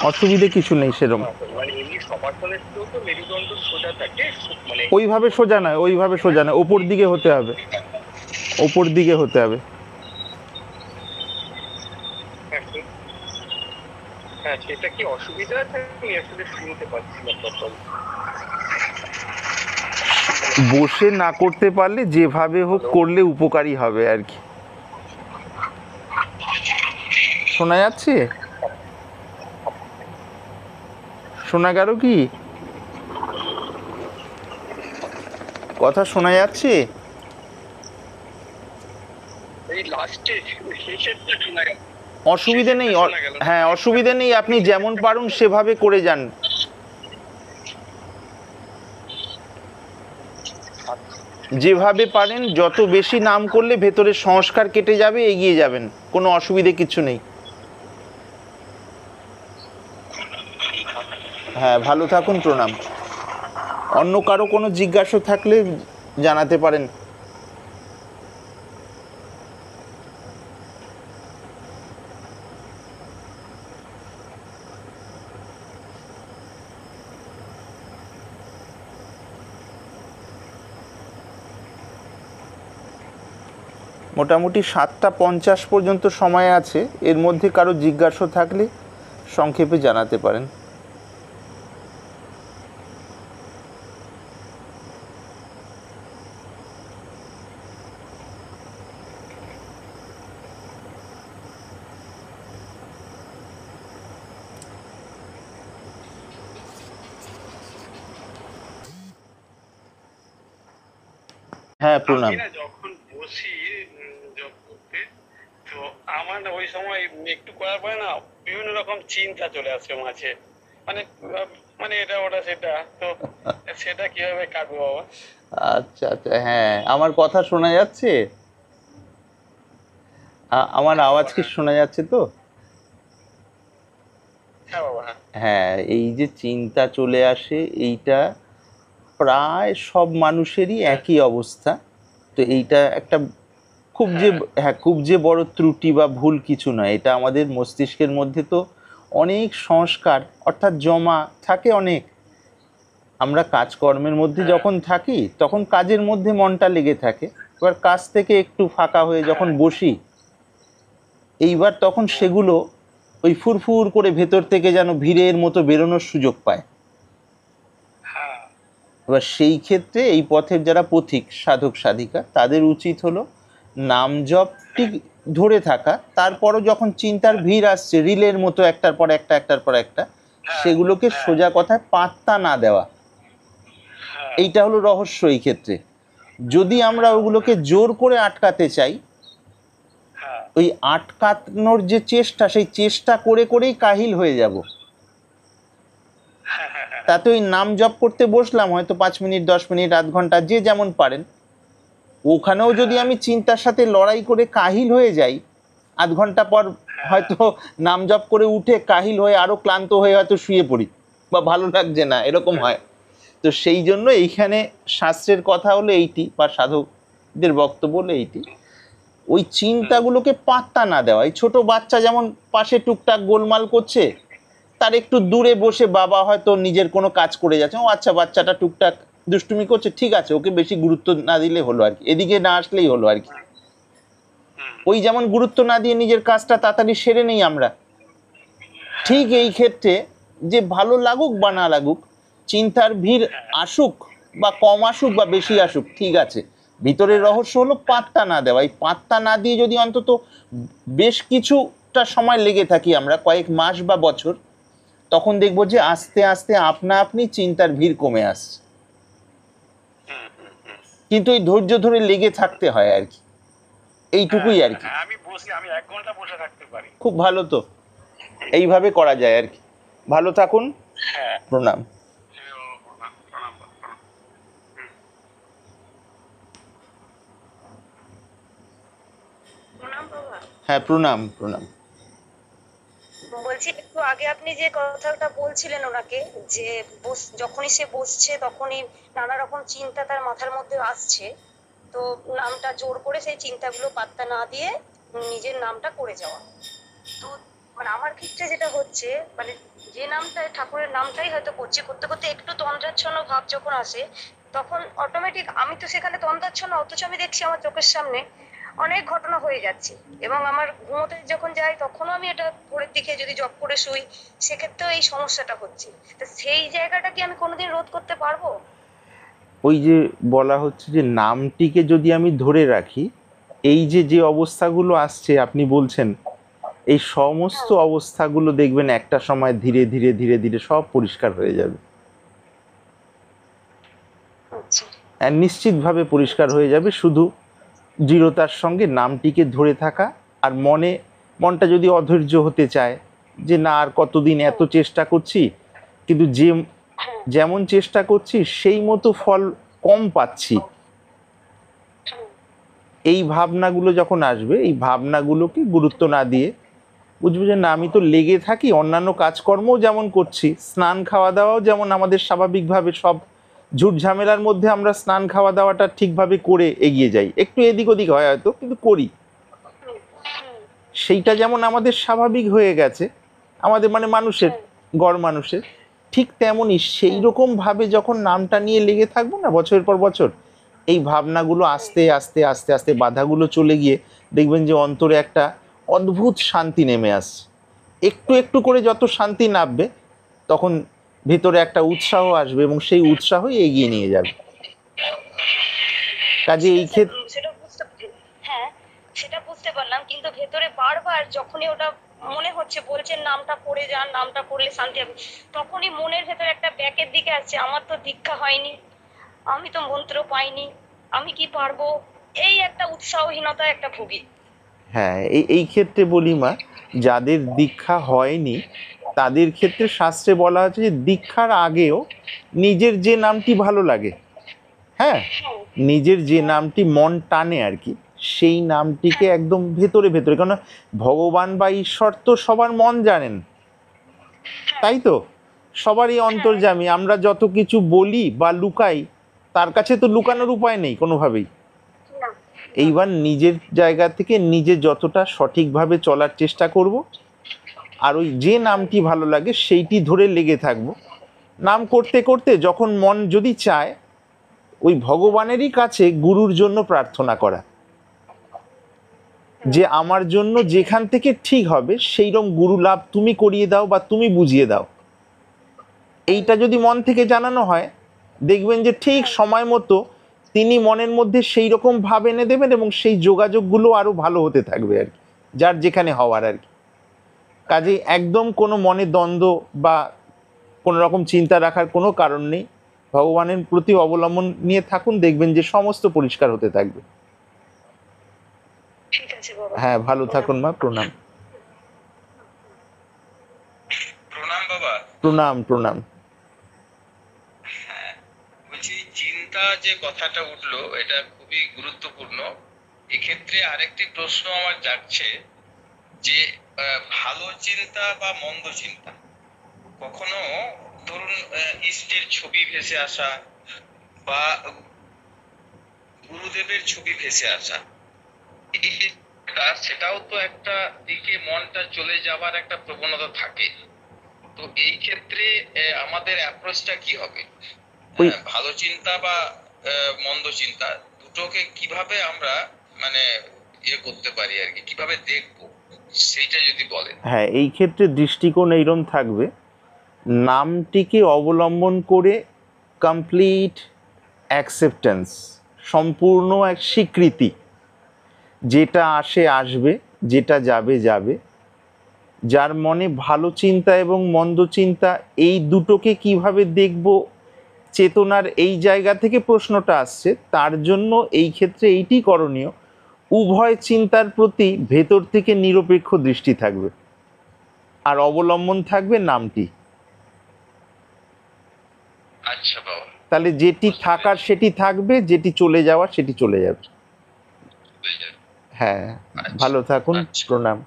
অসুবিধে কিছু নেই সেরকম। মানে এমনি সবার সঙ্গে তো মেরুদণ্ড সোজা থাকে, মানে ওইভাবে সোজা নয়, ওইভাবে সোজা নয়, ওপর দিকে হতে হবে, ওপর দিকে হতে হবে। হ্যাঁ, সেটা কি অসুবিধা আছে? আমি আসলে শুনতে পাচ্ছি না তখন। বসে না করতে পারলে যেভাবে হোক করলে উপকারী হবে আর কি। শোনা যাচ্ছে? শোনা গেল কি? কথা শোনা যাচ্ছে? এই লাস্টে শেষেরটা শোনা গেল। অসুবিধে নেই, হ্যাঁ অসুবিধে নেই, আপনি যেমন পারুন সেভাবে করে যান। যেভাবে পারেন, যত বেশি নাম করলে ভেতরের সংস্কার কেটে যাবে, এগিয়ে যাবেন, কোনো অসুবিধে কিছু নেই। হ্যাঁ, ভালো থাকুন, প্রণাম। অন্য কারো কোনো জিজ্ঞাসা থাকলে জানাতে পারেন। মোটামুটি 7:50 পর্যন্ত সময় আছে, এর মধ্যে কারো জিজ্ঞাসা থাকলে সংক্ষেপে জানাতে পারেন। হ্যাঁ প্রণাম। আমি না যখন বসি জব করতে, তো আমার না ওই সময় একটু করার পরে না বিভিন্ন রকম চিন্তা চলে আসে মাঝে, মানে মানে এটা ওটা সেটা, তো সেটা কিভাবে কাটবো বাবা? আচ্ছা আচ্ছা, হ্যাঁ আমার কথা শোনা যাচ্ছে? আমার আওয়াজ কি শোনা যাচ্ছে তো? হ্যাঁ বাবা, হ্যাঁ। হ্যাঁ, এই যে চিন্তা চলে আসে, এইটা প্রায় সব মানুষেরই একই অবস্থা। তো এইটা একটা খুব যে, হ্যাঁ খুব যে বড় ত্রুটি বা ভুল কিছু নয়, এটা আমাদের মস্তিষ্কের মধ্যে তো অনেক সংস্কার অর্থাৎ জমা থাকে অনেক। আমরা কাজকর্মের মধ্যে যখন থাকি তখন কাজের মধ্যে মনটা লেগে থাকে, এবার কাজ থেকে একটু ফাঁকা হয়ে যখন বসি, এইবার তখন সেগুলো ওই ফুরফুর করে ভেতর থেকে যেন ভিড়ের মতো বেরোনোর সুযোগ পায়। হ্যাঁ এবার সেই ক্ষেত্রে এই পথের যারা পথিক সাধক সাধিকা, তাদের উচিত হলো নাম জপটি ধরে থাকা, তারপরও যখন চিন্তার ভিড় আসছে রিলের মতো একটার পর একটা একটার পর একটা, সেগুলোকে সোজা কথায় পাত্তা না দেওয়া। এইটা হলো রহস্য এই ক্ষেত্রে। যদি আমরা ওগুলোকে জোর করে আটকাতে চাই, ওই আটকানোর যে চেষ্টা, সেই চেষ্টা করে করেই কাহিল হয়ে যাব। তাতে ওই নাম জপ করতে বসলাম হয়তো 5 মিনিট 10 মিনিট আধ ঘন্টা যে যেমন পারেন, ওখানেও যদি আমি চিন্তার সাথে লড়াই করে কাহিল হয়ে যাই, আধ ঘন্টা পর হয়তো নাম জপ করে উঠে কাহিল হয়ে আরো ক্লান্ত হয়ে হয়তো শুয়ে পড়ি বা ভালো লাগছে না, এরকম হয়। তো সেই জন্য এইখানে শাস্ত্রের কথা হলো এইটি, বা সাধকদের বক্তব্য হলো এইটি, ওই চিন্তাগুলোকে পাত্তা না দেওয়া। এই ছোট বাচ্চা যেমন পাশে টুকটাক গোলমাল করছে, তার একটু দূরে বসে বাবা হয়তো নিজের কোনো কাজ করে যাচ্ছে, ও আচ্ছা বাচ্চাটা টুকটাক দুষ্টুমি করছে, ঠিক আছে, ওকে বেশি গুরুত্ব না দিলে হলো আর কি, এদিকে না আসলেই হলো আর কি। ওই যেমন গুরুত্ব না দিয়ে নিজের কাজটা তাড়াতাড়ি সেরে নেই আমরা, ঠিক এই ক্ষেত্রে যে ভালো লাগুক বা না লাগুক, চিন্তার ভিড় আসুক বা কম আসুক বা বেশি আসুক, ঠিক আছে, ভিতরের রহস্য হলো পাত্তা না দেওয়া। এই পাত্তা না দিয়ে যদি অন্তত বেশ কিছুটা সময় লেগে থাকি আমরা, কয়েক মাস বা বছর, তখন দেখবো যে আস্তে আস্তে আপনা আপনি চিন্তার ভিড় কমে আসছে। কিন্তু এই ধৈর্য ধরে লেগে থাকতে হয় আর কি, এইটুকুই আর কি। আমি বসি, আমি 1 ঘন্টা বসে থাকতে পারি। খুব ভালো, তো এইভাবে করা যায় আর কি। ভালো থাকুন, হ্যাঁ প্রণাম। প্রণাম। প্রণাম বাবা। হ্যাঁ প্রণাম প্রণাম। বলছি একটু আগে আপনি যে কথাটা বলছিলেন ওনাকে, যে যখনই সে বসছে তখনই নানা রকম চিন্তা তার মাথার মধ্যে আসছে, তো নামটা জোর করে সেই চিন্তাগুলো পাত্তা না দিয়ে নিজের নামটা করে যাওয়া। তো মানে আমার ক্ষেত্রে যেটা হচ্ছে, মানে যে নামটা ঠাকুরের নামটাই হয়তো করছি, করতে করতে একটু তন্দ্রাচ্ছন্ন ভাব যখন আসে, তখন অটোমেটিক আমি তো সেখানে তন্দ্রাচ্ছন্ন, অথচ আমি দেখছি আমার চোখের সামনে অনেক ঘটনা হয়ে যাচ্ছে। এবং আমার ঘুমোতে যখন যাই তখনও আমি এটা ভোরের দিকে যদি জব করে শুই, সেক্ষেত্রেও এই সমস্যাটা হচ্ছে। তো সেই জায়গাটা কি আমি কোনোদিন রোধ করতে পারবো? ওই যে বলা হচ্ছে যে নামটিকে যদি আমি ধরে রাখি, এই যে যে অবস্থাগুলো আসছে আপনি বলছেন, এই সমস্ত অবস্থাগুলো দেখবেন একটা সময় ধীরে ধীরে ধীরে ধীরে সব পরিষ্কার হয়ে যাবে। আচ্ছা আর নিশ্চিতভাবে পরিষ্কার হয়ে যাবে, শুধু দৃঢ়তার সঙ্গে নামটিকে ধরে থাকা। আর মনটা যদি অধৈর্য হতে চায় যে না আর কতদিন এত চেষ্টা করছি, কিন্তু যেমন চেষ্টা করছি সেই মতো ফল কম পাচ্ছি, এই ভাবনাগুলো যখন আসবে, এই ভাবনাগুলোকে গুরুত্ব না দিয়ে বুঝবো যে না আমি তো লেগে থাকি, অন্যান্য কাজকর্মও যেমন করছি, স্নান খাওয়া দাওয়াও যেমন আমাদের স্বাভাবিকভাবে সব ঝুট ঝামেলার মধ্যে আমরা স্নান খাওয়া দাওয়াটা ঠিকভাবে করে এগিয়ে যাই, একটু এদিক ওদিক হয় হয়তো কিন্তু করি, সেইটা যেমন আমাদের স্বাভাবিক হয়ে গেছে আমাদের, মানে মানুষের, গড় মানুষের, ঠিক তেমনই সেই রকমভাবে যখন নামটা নিয়ে লেগে থাকবো না বছরের পর বছর, এই ভাবনাগুলো আস্তে আস্তে আস্তে আস্তে বাধাগুলো চলে গিয়ে দেখবেন যে অন্তরে একটা অদ্ভুত শান্তি নেমে আসছে। একটু একটু করে যত শান্তি নামবে তখন ভিতরে একটা উৎসাহ আসবে এবং সেই উৎসাহই এগিয়ে নিয়ে যাবে। কাজে এই ক্ষেত্রে হ্যাঁ সেটা বুঝতে পারলাম, কিন্তু ভেতরে বারবার যখনই ওটা মনে হচ্ছে, বলছেন নামটা করে যান, নামটা করলে শান্তি হবে, তখনই মনের ভেতরে একটা ব্যাকের দিকে আসছে, আমার তো দীক্ষা হয়নি, আমি তো মন্ত্র পাইনি, আমি কি পারবো, এই একটা উৎসাহহীনতা একটা ভুগি। হ্যাঁ, এই ক্ষেত্রে বলি মা, যাদের দীক্ষা হয়নি তাদের ক্ষেত্রে শাস্ত্রে বলা হচ্ছে যে দীক্ষার আগেও নিজের যে নামটি ভালো লাগে, হ্যাঁ, নিজের যে নামটি মন টানে আর কি, সেই নামটিকে একদম ভেতরে ভেতরে, কারণ ভগবান বা ঈশ্বর তো সবার মন জানেন, তাই তো, সবারই অন্তর্যামী। আমরা যত কিছু বলি বা লুকাই তার কাছে তো লুকানোর উপায় নেই কোনোভাবেই। না, এইবার নিজের জায়গা থেকে নিজে যতটা সঠিকভাবে চলার চেষ্টা করব, আর ওই যে নামটি ভালো লাগে সেইটি ধরে লেগে থাকব। নাম করতে করতে যখন মন যদি চায় ওই ভগবানেরই কাছে গুরুর জন্য প্রার্থনা করা, যে আমার জন্য যেখান থেকে ঠিক হবে সেইরকম গুরু লাভ তুমি করিয়ে দাও বা তুমি বুঝিয়ে দাও। এইটা যদি মন থেকে জানানো হয়, দেখবেন যে ঠিক সময় মতো তিনি মনের মধ্যে সেই রকম ভাব এনে দেবেন এবং সেই যোগাযোগগুলো আরো ভালো হতে থাকবে আর কি, যার যেখানে হওয়ার আর কি। কাজেই একদম কোনো মনে দ্বন্দ্ব বা কোনো রকম চিন্তা রাখার কোনো কারণ নেই। ভগবানের প্রতি অবলম্বন নিয়ে থাকুন, দেখবেন যে সমস্ত পরিষ্কার হতে থাকবে। ঠিক আছে বাবা। হ্যাঁ, ভালো থাকুন মা, প্রণাম। প্রণাম বাবা। প্রণাম প্রণাম। হ্যাঁ, বলছি চিন্তা যে কথাটা উঠলো এটা খুবই গুরুত্বপূর্ণ। এক্ষেত্রে আরেকটি প্রশ্ন আমার জাগছে যে ভালো চিন্তা বা মন্দ চিন্তা, কখনো ধরুন ইষ্টের ছবি ভেসে আসা বা গুরুদেবের ছবি ভেসে আসা, সেটাও তো একটা দিকে মনটা চলে যাওয়ার একটা প্রবণতা থাকে। তো এই ক্ষেত্রে আমাদের অ্যাপ্রোচটা কি হবে? ভালো চিন্তা বা মন্দ চিন্তা দুটোকে কিভাবে আমরা মানে ইয়ে করতে পারি আর কি, কিভাবে দেখবো সেইটা যদি বলেন। হ্যাঁ, এই ক্ষেত্রে দৃষ্টিকোণ এইরকম থাকবে, নামটিকে অবলম্বন করে কমপ্লিট অ্যাকসেপ্টেন্স, সম্পূর্ণ এক স্বীকৃতি, যেটা আসে আসবে, যেটা যাবে যাবে। যার মনে ভালো চিন্তা এবং মন্দ চিন্তা এই দুটোকে কিভাবে দেখব, চেতনার এই জায়গা থেকে প্রশ্নটা আসছে। তার জন্য এই ক্ষেত্রে এইটি করণীয়, উভয় চিন্তার প্রতি ভেতর থেকে নিরপেক্ষ দৃষ্টি থাকবে আর অবলম্বন থাকবে নামটি। আচ্ছা বাবা। তাহলে যেটি থাকার সেটি থাকবে, যেটি চলে যাওয়ার সেটি চলে যাবে। হ্যাঁ, ভালো থাকুন, প্রণাম।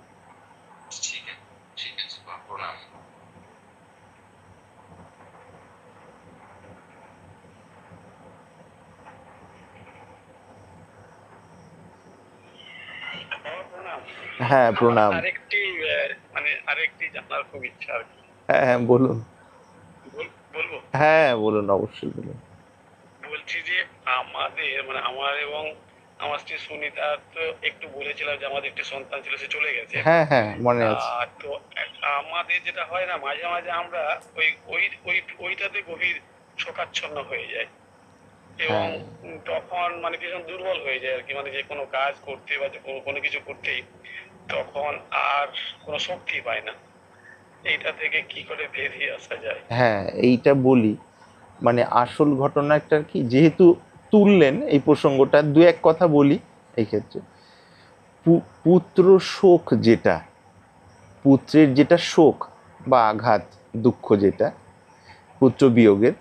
ঠিক আছে, ঠিক আছে বাবা, প্রণাম। হ্যাঁ, প্রণাম। আরেকটি জানার খুব ইচ্ছা আর কি। হ্যাঁ হ্যাঁ, বলুন। বলবো? হ্যাঁ বলুন, অবশ্যই বলুন। বলছি যে আমাদের আমার এবং আমার স্ত্রী সুনিতা তো একটু বলেছিলাম যে আমাদের একটি সন্তান ছিল, সে চলে গেছে। হ্যাঁ হ্যাঁ, মনে আছে। তো আমাদের যেটা হয় না, মাঝে মাঝে আমরা ওইটাতে গভীর শোকাচ্ছন্ন হয়ে যায় এবং তখন ভীষণ দুর্বল হয়ে যায় আর কি, যে কোনো কাজ করতে বা কোনো কিছু করতেই তখন আর কোনো শক্তি পায় না। এইটা থেকে কি করে বেরিয়ে আসা যায়? হ্যাঁ, এইটা বলি, আসল ঘটনাটা কি, যেহেতু তুললেন এই প্রসঙ্গটা, দু এক কথা বলি এই ক্ষেত্রে। পুত্র শোক, যেটা পুত্রের যেটা শোক বা আঘাত, দুঃখ যেটা পুত্র বিয়োগের,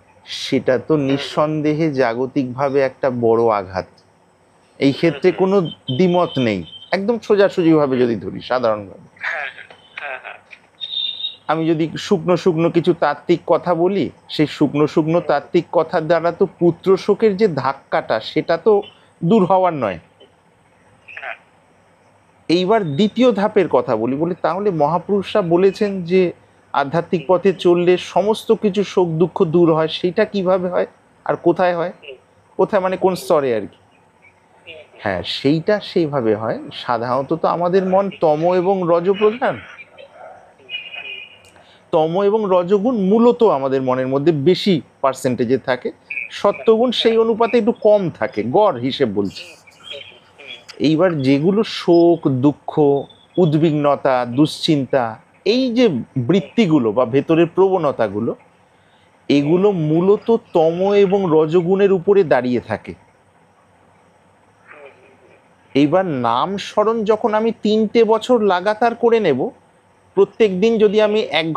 সেটা তো নিঃসন্দেহে জাগতিকভাবে একটা বড় আঘাত। এই ক্ষেত্রে কোনো দ্বিমত নেই, একদম সোজাসুজিভাবে যদি ধরি সাধারণভাবে। আমি যদি শুকনো শুকনো কিছু তাত্ত্বিক কথা বলি, সেই শুকনো শুকনো তাত্ত্বিক কথার দ্বারা তো পুত্র শোকের যে ধাক্কাটা সেটা তো দূর হওয়ার নয়। এইবার দ্বিতীয় ধাপের কথা বলি, তাহলে মহাপুরুষরা বলেছেন যে আধ্যাত্মিক পথে চললে সমস্ত কিছু শোক দুঃখ দূর হয়। সেইটা কিভাবে হয় আর কোথায় হয়, কোথায় কোন স্তরে আর কি? হ্যাঁ, সেইটা সেইভাবে হয়। সাধারণত তো আমাদের মন তম এবং রজ প্রধান। তম এবং রজগুণ মূলত আমাদের মনের মধ্যে বেশি পার্সেন্টেজে থাকে, সত্যগুণ সেই অনুপাতে একটু কম থাকে, গড় হিসেব বলছি। এইবার যেগুলো শোক দুঃখ উদ্বিগ্নতা দুশ্চিন্তা, এই যে বৃত্তিগুলো বা ভেতরের প্রবণতাগুলো, এগুলো মূলত তম এবং রজগুণের উপরে দাঁড়িয়ে থাকে। এইবার নাম স্মরণ যখন আমি 3টে বছর লাগাতার করে নেব, প্রত্যেক দিন যদি আমি 1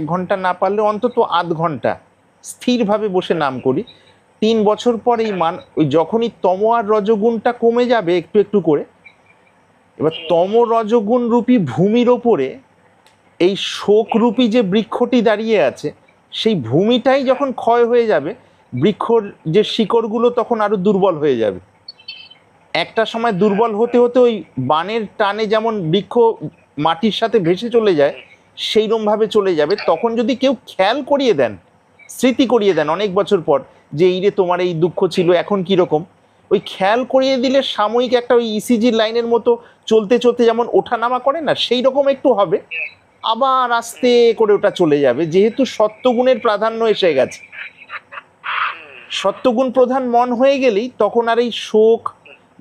ঘন্টা না পারলে অন্তত আধ ঘন্টা স্থিরভাবে বসে নাম করি, 3 বছর পর এই ওই যখনই তম আর রজগুণটা কমে যাবে একটু একটু করে, এবার তম রজগুণ রূপী ভূমির ওপরে এই শোকরূপী যে বৃক্ষটি দাঁড়িয়ে আছে, সেই ভূমিটাই যখন ক্ষয় হয়ে যাবে, বৃক্ষর যে শিকড়গুলো তখন আরো দুর্বল হয়ে যাবে। একটা সময় দুর্বল হতে হতে ওই বানের টানে যেমন বৃক্ষ মাটির সাথে ভেসে চলে যায়, সেইরকমভাবে চলে যাবে। তখন যদি কেউ খেয়াল করিয়ে দেন, স্মৃতি করিয়ে দেন অনেক বছর পর, যে এই রে তোমার এই দুঃখ ছিল, এখন কীরকম, ওই খেয়াল করিয়ে দিলে সাময়িক একটা ওই ইসিজি লাইনের মতো চলতে চলতে যেমন ওঠানামা করে না, সেই রকম একটু হবে, আবার আস্তে করে ওটা চলে যাবে। যেহেতু সত্যগুণের প্রাধান্য এসে গেছে, সত্যগুণ প্রধান মন হয়ে গেলেই তখন আর এই শোক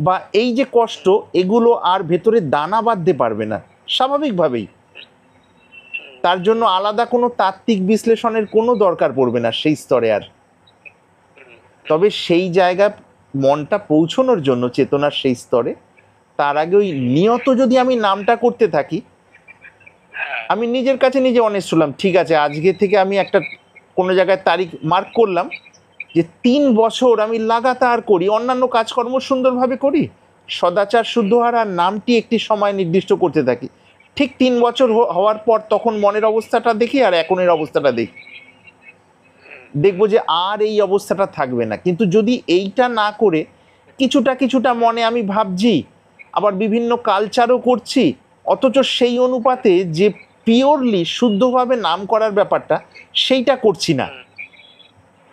বা এই যে কষ্ট, এগুলো আর ভেতরে দানা বাঁধতে পারবে না স্বাভাবিকভাবেই। তার জন্য আলাদা কোনো তাত্ত্বিক বিশ্লেষণের কোনো দরকার পড়বে না সেই স্তরে আর। তবে সেই জায়গায় মনটা পৌঁছানোর জন্য চেতনার সেই স্তরে, তার আগে ওই নিয়ত যদি আমি নামটা করতে থাকি, আমি নিজের কাছে নিজে অনেস্ট হলাম, ঠিক আছে আজকে থেকে আমি একটা কোনো জায়গায় তারিখ মার্ক করলাম যে 3 বছর আমি লাগাতার করি, অন্যান্য কাজকর্ম সুন্দরভাবে করি, সদাচার শুদ্ধহার আর নামটি একটি সময় নির্দিষ্ট করতে থাকি। ঠিক 3 বছর হওয়ার পর তখন মনের অবস্থাটা দেখি আর এখনের অবস্থাটা দেখি, দেখবো যে আর এই অবস্থাটা থাকবে না। কিন্তু যদি এইটা না করে কিছুটা কিছুটা মনে আমি ভাবছি, আবার বিভিন্ন কালচারও করছি, অথচ সেই অনুপাতে যে পিওরলি শুদ্ধভাবে নাম করার ব্যাপারটা সেইটা করছি না,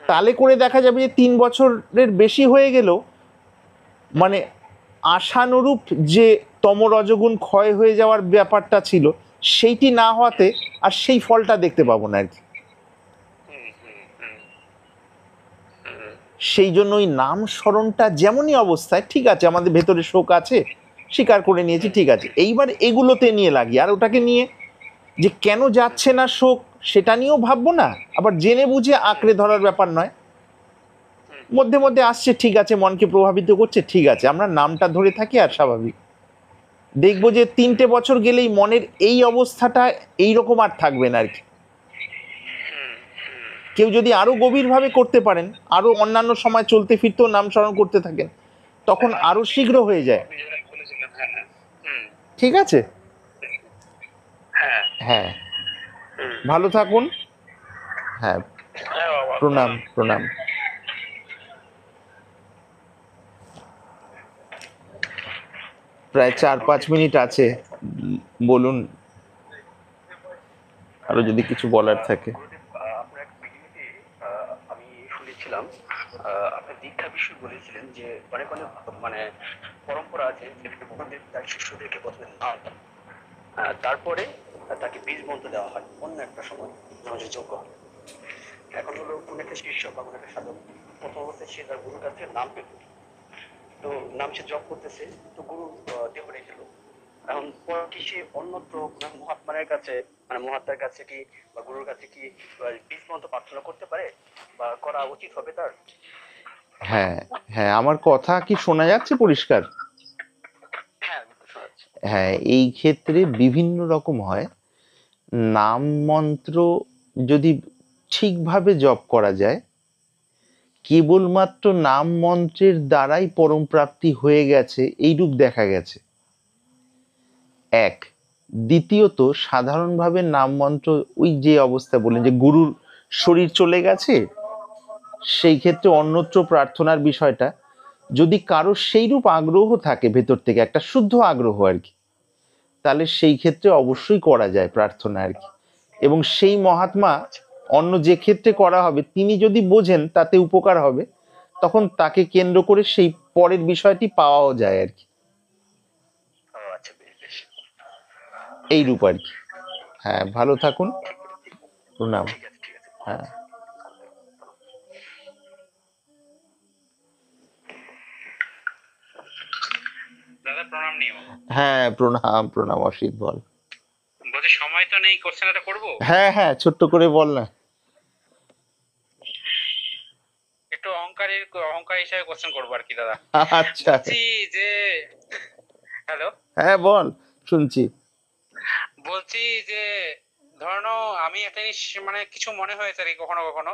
তাহলে করে দেখা যাবে যে 3 বছরের বেশি হয়ে গেলেও মানে আশানুরূপ যে তম রজগুণ ক্ষয় হয়ে যাওয়ার ব্যাপারটা ছিল, সেইটি না হওয়াতে আর সেই ফলটা দেখতে পাবো না আর কি। সেই জন্য ওই নাম স্মরণটা যেমনই অবস্থায়, ঠিক আছে আমাদের ভেতরে শোক আছে, স্বীকার করে নিয়েছি, ঠিক আছে, এইবার এগুলোতে নিয়ে লাগি, আর ওটাকে নিয়ে যে কেন যাচ্ছে না শোক সেটা নিয়েও ভাববো না, আবার জেনে বুঝে আঁকড়ে ধরার ব্যাপার নয়। মধ্যে মধ্যে আসছে, ঠিক আছে মনকে প্রভাবিত করছে, ঠিক আছে আমরা নামটা ধরে থাকি, আর স্বাভাবিক দেখবো যে 3টে বছর গেলেই মনের এই অবস্থাটা এইরকম আর থাকবে না আর কি। কেউ যদি আরো গভীরভাবে করতে পারেন, আরো অন্যান্য সময় চলতে ফিরতেও নাম স্মরণ করতে থাকেন, তখন আরো শীঘ্র হয়ে যায়। ঠিক আছে, হ্যাঁ ভালো থাকুন, হ্যাঁ প্রণাম প্রণাম। প্রায় 4-5 মিনিট আছে, বলুন আরো যদি কিছু বলার থাকে। আপনার এক ভিডিওতে আমি শুনেছিলাম আপনি দীক্ষা বিষয় বলেছিলেন যে অনেক অনেক মানে পরম্পরা আছে যেখানে মহাদেব তার শিষ্যদেরকে প্রথমে নাম দেন, তারপরে তাকে বীজ মন্ত্র দেওয়া হয় অন্য একটা সময় যখন সে যোগ্য হয়। এখন হলো কোন একটা শিষ্য বা কোন একটা সাধক প্রথম অবস্থায় সে তার গুরুর কাছে নাম পেল, তো নাম সে জপ করতেছে, তো গুরু দেহ রেখেল। এখন পরে কি সে অন্যত্র মহাত্মার কাছে মানে মহাত্মার কাছে কি বা গুরুর কাছে কি বীজ মন্ত্র প্রার্থনা করতে পারে বা করা উচিত হবে তার? হ্যাঁ হ্যাঁ, আমার কথা কি শোনা যাচ্ছে পরিষ্কার? হ্যাঁ শোনা যাচ্ছে। হ্যাঁ, এই ক্ষেত্রে বিভিন্ন রকম হয়। নাম মন্ত্র যদি ঠিকভাবে জপ করা যায়, কেবলমাত্র নাম মন্ত্রের দ্বারাই পরম প্রাপ্তি হয়ে গেছে এইরূপ দেখা গেছে এক। দ্বিতীয়ত, সাধারণভাবে নাম মন্ত্র ওই যে অবস্থা বললেন যে গুরুর শরীর চলে গেছে, সেই ক্ষেত্রে অন্যত্র প্রার্থনার বিষয়টা যদি কারো সেইরূপ আগ্রহ থাকে ভেতর থেকে, একটা শুদ্ধ আগ্রহ আর কি, তাহলে সেই ক্ষেত্রে অবশ্যই করা যায় প্রার্থনা আর কি। এবং সেই মহাত্মা অন্য যে ক্ষেত্রে করা হবে তিনি যদি বোঝেন তাতে উপকার হবে, তখন তাকে কেন্দ্র করে সেই পরের বিষয়টি পাওয়াও যায় আর কি। আচ্ছা বেশ, এইরূপ আর কি। হ্যাঁ, ভালো থাকুন, প্রণাম। ঠিক আছে ঠিক আছে। হ্যাঁ। দাদা প্রণাম নিও। হ্যাঁ প্রণাম প্রণাম, অসিত বল। বলছি সময় তো নেই, কোশ্চেনটা করবো? হ্যাঁ হ্যাঁ, ছোট্ট করে বল না। একটু অহংকার হিসাবে কোশ্চেন করবো আর কি দাদা। আচ্ছা বলছি যে হ্যালো, হ্যাঁ বল, শুনছি। বলছি যে ধরো আমি একটা জিনিস মানে কিছু মনে হয়েছে আর কি কখনো কখনো,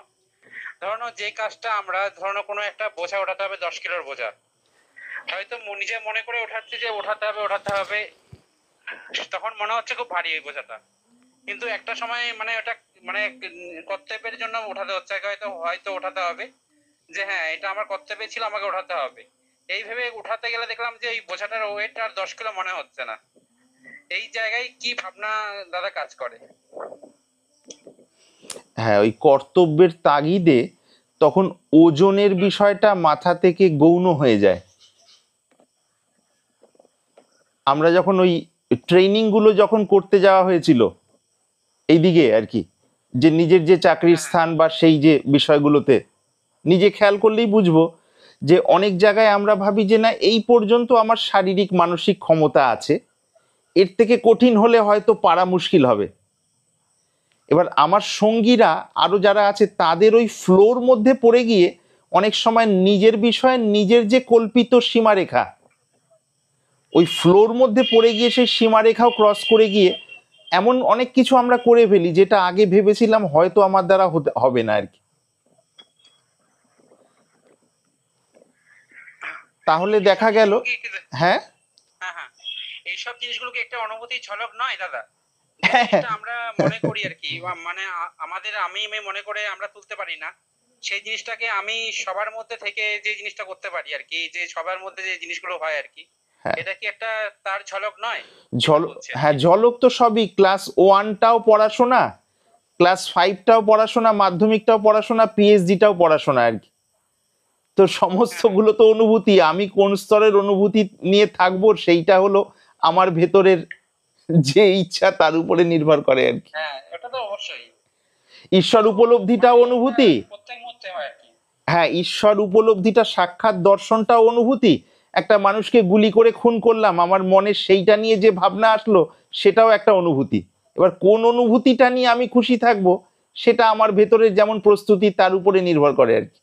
ধরো যে কাজটা আমরা ধরো কোনো একটা বোঝা ওঠাতে হবে 10 কিলোর বোঝা, হয়তো নিজে মনে করে ওঠাচ্ছি যে ওঠাতে হবে, তখন মনে হচ্ছে খুব ভারী ওই বোঝাটা, কিন্তু একটা সময় মানে ওটা মানে কর্তব্যের জন্য ওঠাতে হচ্ছে, হয়তো হয়তো ওঠাতে হবে যে হ্যাঁ এটা আমার কর্তব্য ছিল, আমাকে ওঠাতে হবে, এই ভেবে উঠাতে গেলে দেখলাম যে এই বোঝাটার ওয়েট আর 10 কিলো মনে হচ্ছে না। এই জায়গায় কি ভাবনা দাদা কাজ করে? হ্যাঁ, ওই কর্তব্যের তাগিদে তখন ওজনের বিষয়টা মাথা থেকে গৌণ হয়ে যায়। আমরা যখন ওই ট্রেনিংগুলো যখন করতে যাওয়া হয়েছিল এইদিকে আর কি, যে নিজের যে চাকরির স্থান বা সেই যে বিষয়গুলোতে নিজে খেয়াল করলেই বুঝবো যে অনেক জায়গায় আমরা ভাবি যে না এই পর্যন্ত আমার শারীরিক মানসিক ক্ষমতা আছে, এর থেকে কঠিন হলে হয়তো পারা মুশকিল হবে। এবার আমার সঙ্গীরা আরো যারা আছে তাদের ওই ফ্লোর মধ্যে পড়ে গিয়ে অনেক সময় নিজের বিষয়ে নিজের যে কল্পিত সীমারেখা, ওই ফ্লোর মধ্যে পড়ে গিয়ে সেই সীমারেখাও ক্রস করে গিয়ে এমন অনেক কিছু আমরা করে ফেলি যেটা আগে ভেবেছিলাম হয়তো আমার দ্বারা হবে না আর কি। তাহলে দেখা গেল, হ্যাঁ হ্যাঁ হ্যাঁ, এইসব জিনিসগুলো কি একটা অনুভূতির ঝলক নয় দাদা? যেটা আমরা মনে করি আর কি, মানে আমাদের আমি মনে করে আমরা তুলতে পারি না, সেই জিনিসটাকে আমি সবার মধ্যে থেকে যে জিনিসটা করতে পারি আর কি, যে সবার মধ্যে যে জিনিসগুলো হয় আর কি, এটা কি একটা তার ঝলক নয়? হ্যাঁ, ঝলক তো সবই। ক্লাস 1টাও পড়াশোনা, ক্লাস 5টাও পড়াশোনা, মাধ্যমিকটাও পড়াশোনা, পিএইচডিটাও পড়াশোনা আর কি। তো সমস্তগুলো তো অনুভূতি। আমি কোন স্তরের অনুভূতি নিয়ে থাকবো সেইটা হলো আমার ভেতরের যে ইচ্ছা তার উপরে নির্ভর করে আর কি। হ্যাঁ, এটা তো অবশ্যই। ঈশ্বর উপলব্ধিটাও অনুভূতি। প্রত্যেক মুহূর্তে হয় আর কি। হ্যাঁ, ঈশ্বর উপলব্ধিটা, সাক্ষাৎ দর্শনটাও অনুভূতি। একটা মানুষকে গুলি করে খুন করলাম, আমার মনে সেইটা নিয়ে যে ভাবনা আসলো সেটাও একটা অনুভূতি। এবার কোন অনুভূতিটা নিয়ে আমি খুশি থাকবো সেটা আমার ভেতরের যেমন প্রস্তুতি তার উপরে নির্ভর করে আর কি।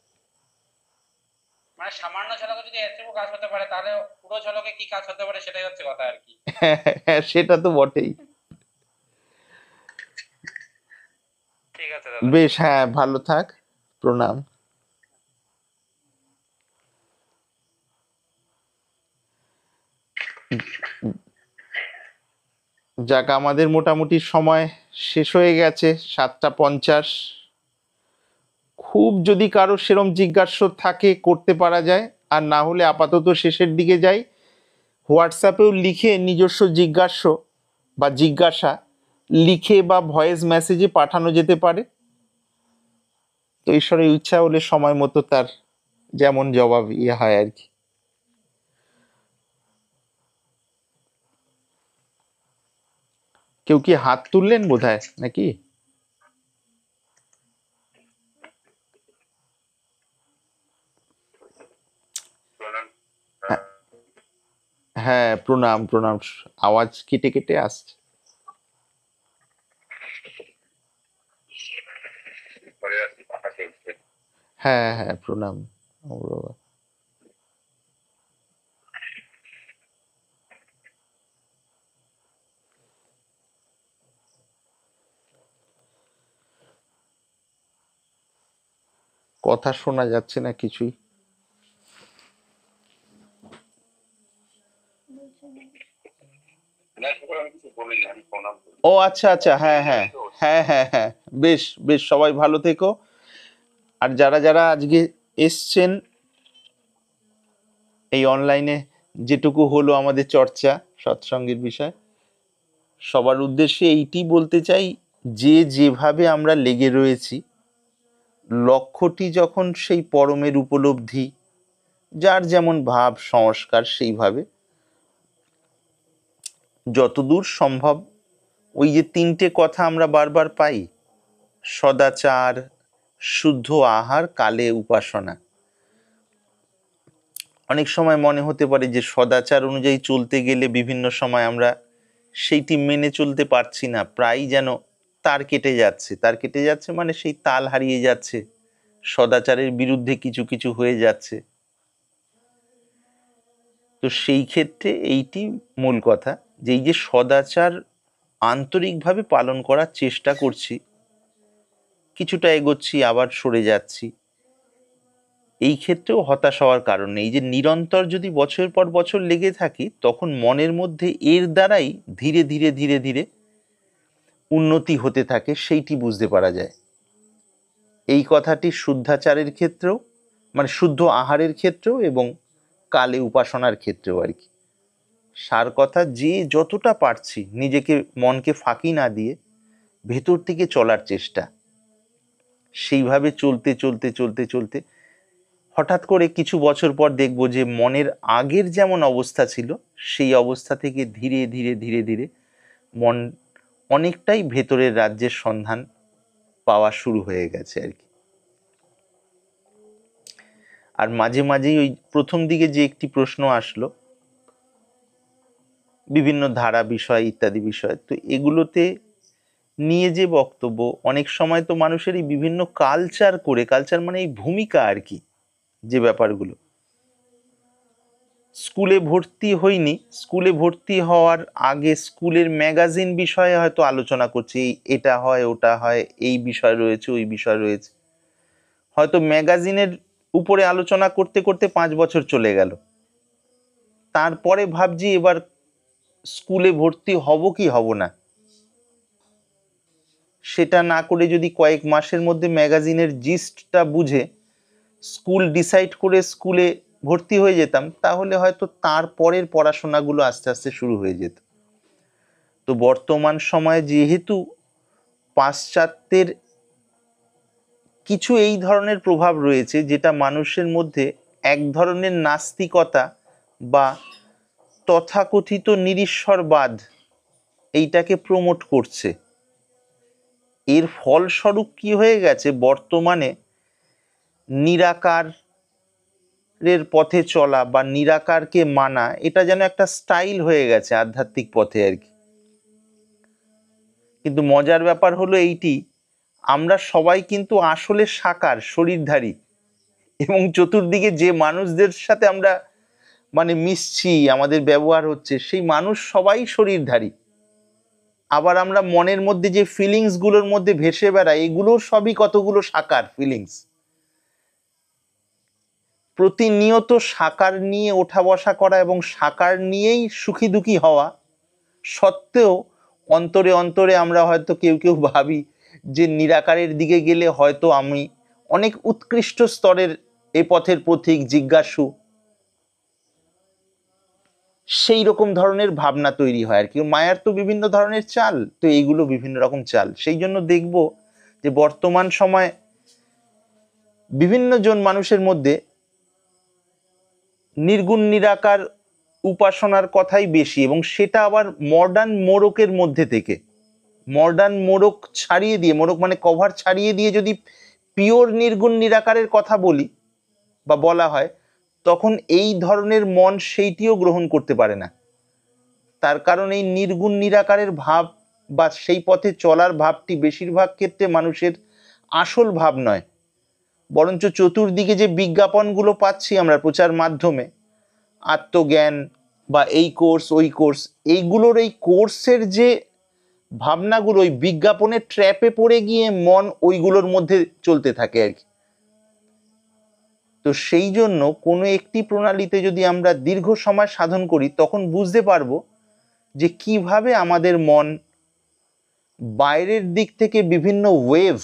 মানে সামান্য ঝলকে যদি এতটুকু কাজ হতে পারে, তাহলে পুরো ঝলকে কি কাজ হতে পারে সেটাই হচ্ছে কথা আর কি। হ্যাঁ, সেটা তো বটেই। ঠিক আছে দাদা, বেশ, হ্যাঁ ভালো থাক, প্রণাম। যাক, আমাদের মোটামুটি সময় শেষ হয়ে গেছে, 7:50। খুব যদি কারো সেরম জিজ্ঞাসা থাকে করতে পারা যায়, আর না হলে আপাতত শেষের দিকে যাই। হোয়াটসঅ্যাপেও লিখে নিজস্ব জিজ্ঞাসা লিখে বা ভয়েস মেসেজে পাঠানো যেতে পারে। তো ঈশ্বরের ইচ্ছা হলে সময় মতো তার যেমন জবাব হয় আর কি। কেউ কি হাত তুললেন বোধহয় নাকি? হ্যাঁ, প্রণাম প্রণাম। আওয়াজ কেটে কেটে আসছে। হ্যাঁ হ্যাঁ, প্রণাম। কথা শোনা যাচ্ছে না কিছুই। ও আচ্ছা আচ্ছা, হ্যাঁ হ্যাঁ হ্যাঁ হ্যাঁ হ্যাঁ, বেশ বেশ, সবাই ভালো থেকো। আর যারা যারা আজকে এসছেন এই অনলাইনে যেটুকু হলো আমাদের চর্চা সৎসঙ্গের বিষয়, সবার উদ্দেশ্যে এইটি বলতে চাই যে যেভাবে আমরা লেগে রয়েছি, লক্ষ্যটি যখন সেই পরমের উপলব্ধি, যার যেমন ভাব সংস্কার সেইভাবে যতদূর সম্ভব ওই যে 3টে কথা আমরা বারবার পাই, সদাচার, শুদ্ধ আহার, কালে উপাসনা। অনেক সময় মনে হতে পারে যে সদাচার অনুযায়ী চলতে গেলে বিভিন্ন সময় আমরা সেইটি মেনে চলতে পারছি না, প্রায় যেন তার কেটে যাচ্ছে, মানে সেই তাল হারিয়ে যাচ্ছে, সদাচারের বিরুদ্ধে কিছু কিছু হয়ে যাচ্ছে। তো সেই ক্ষেত্রে এইটি মূল কথা, যে এই যে সদাচার আন্তরিকভাবে পালন করার চেষ্টা করছি, কিছুটা এগোচ্ছি আবার সরে যাচ্ছি, এই ক্ষেত্রেও হতাশ হওয়ার কারণ নেই। যে নিরন্তর যদি বছরের পর বছর লেগে থাকি, তখন মনের মধ্যে এর দ্বারাই ধীরে ধীরে ধীরে ধীরে উন্নতি হতে থাকে, সেইটি বুঝতে পারা যায়। এই কথাটি শুদ্ধাচারের ক্ষেত্রেও, মানে শুদ্ধ আহারের ক্ষেত্রেও এবং কালে উপাসনার ক্ষেত্রেও আর কি। সার কথা, যে যতটা পারছি নিজেকে, মনকে ফাঁকি না দিয়ে ভেতর থেকে চলার চেষ্টা, সেইভাবে চলতে চলতে চলতে চলতে হঠাৎ করে কিছু বছর পর দেখব যে মনের আগের যেমন অবস্থা ছিল, সেই অবস্থা থেকে ধীরে ধীরে ধীরে ধীরে মন অনেকটাই ভেতরের রাজ্যের সন্ধান পাওয়া শুরু হয়ে গেছে আর কি। আর মাঝে মাঝেই ওই প্রথম দিকে যে একটি প্রশ্ন আসলো, বিভিন্ন ধারা বিষয় ইত্যাদি বিষয়, তো এগুলোতে নিয়ে যে বক্তব্য, অনেক সময় তো মানুষের এই বিভিন্ন কালচার করে, কালচার মানে এই ভূমিকা আর কি, যে ব্যাপারগুলো, স্কুলে ভর্তি হইনি, স্কুলে ভর্তি হওয়ার আগে স্কুলের ম্যাগাজিন বিষয়ে হয়তো আলোচনা করছি, এটা হয় ওটা হয়, এই বিষয় রয়েছে ওই বিষয় রয়েছে, হয়তো ম্যাগাজিনের উপরে আলোচনা করতে করতে 5 বছর চলে গেল, তারপরে ভাবছি এবার স্কুলে ভর্তি হব কি হব না। সেটা না করে যদি কয়েক মাসের মধ্যে ম্যাগাজিনের জিস্টটা বুঝে স্কুল ডিসাইড করে স্কুলে ভর্তি হয়ে যেতাম, তাহলে হয়তো তারপরের পড়াশোনাগুলো আস্তে আস্তে শুরু হয়ে যেত। তো বর্তমান সময়ে যেহেতু পাশ্চাত্যের কিছু এই ধরনের প্রভাব রয়েছে, যেটা মানুষের মধ্যে এক ধরনের নাস্তিকতা বা তথাকথিত নিরীশ্বরবাদ এইটাকে প্রমোট করছে, এর ফলস্বরূপ কি হয়ে গেছে, বর্তমানে নিরাকারের পথে চলা বা নিরাকারকে মানা, এটা যেন একটা স্টাইল হয়ে গেছে আধ্যাত্মিক পথে আর কি। কিন্তু মজার ব্যাপার হলো এইটি, আমরা সবাই কিন্তু আসলে সাকার, শরীরধারী, এবং চতুর্দিকে যে মানুষদের সাথে আমরা মানে মিশছি, আমাদের ব্যবহার হচ্ছে, সেই মানুষ সবাই শরীরধারী। আবার আমরা মনের মধ্যে যে ফিলিংস গুলোর মধ্যে ভেসে বেড়াই, এগুলো সবই কতগুলো সাকার ফিলিংস। প্রতিনিয়ত সাকার নিয়ে ওঠা বসা করা এবং সাকার নিয়েই সুখী দুঃখী হওয়া সত্ত্বেও অন্তরে অন্তরে আমরা হয়তো কেউ কেউ ভাবি যে নিরাকারের দিকে গেলে হয়তো আমি অনেক উৎকৃষ্ট স্তরের এ পথের পথিক, জিজ্ঞাসু, সেই রকম ধরনের ভাবনা তৈরি হয় আর কি। মায়ার তো বিভিন্ন ধরনের চাল, তো এইগুলো বিভিন্ন রকম চাল। সেই জন্য দেখব যে বর্তমান সময় বিভিন্ন জন মানুষের মধ্যে নির্গুণ নিরাকার উপাসনার কথাই বেশি, এবং সেটা আবার মডার্ন মোড়কের মধ্যে থেকে, মডার্ন মোড়ক ছাড়িয়ে দিয়ে, মোড়ক মানে কভার ছাড়িয়ে দিয়ে যদি পিওর নির্গুণ নিরাকারের কথা বলি বা বলা হয়, তখন এই ধরনের মন সেইটিও গ্রহণ করতে পারে না। তার কারণ এই নির্গুণ নিরাকারের ভাব বা সেই পথে চলার ভাবটি বেশিরভাগ ক্ষেত্রে মানুষের আসল ভাব নয়, বরঞ্চ চতুর্দিকে যে বিজ্ঞাপনগুলো পাচ্ছি আমরা প্রচার মাধ্যমে, আত্মজ্ঞান বা এই কোর্স ওই কোর্স, এইগুলোর এই কোর্সের যে ভাবনাগুলো, ওই বিজ্ঞাপনের ট্র্যাপে পড়ে গিয়ে মন ওইগুলোর মধ্যে চলতে থাকে আর কি। তো সেই জন্য কোনো একটি প্রণালীতে যদি আমরা দীর্ঘ সময় সাধন করি, তখন বুঝতে পারবো যে কিভাবে আমাদের মন বাইরের দিক থেকে বিভিন্ন ওয়েভ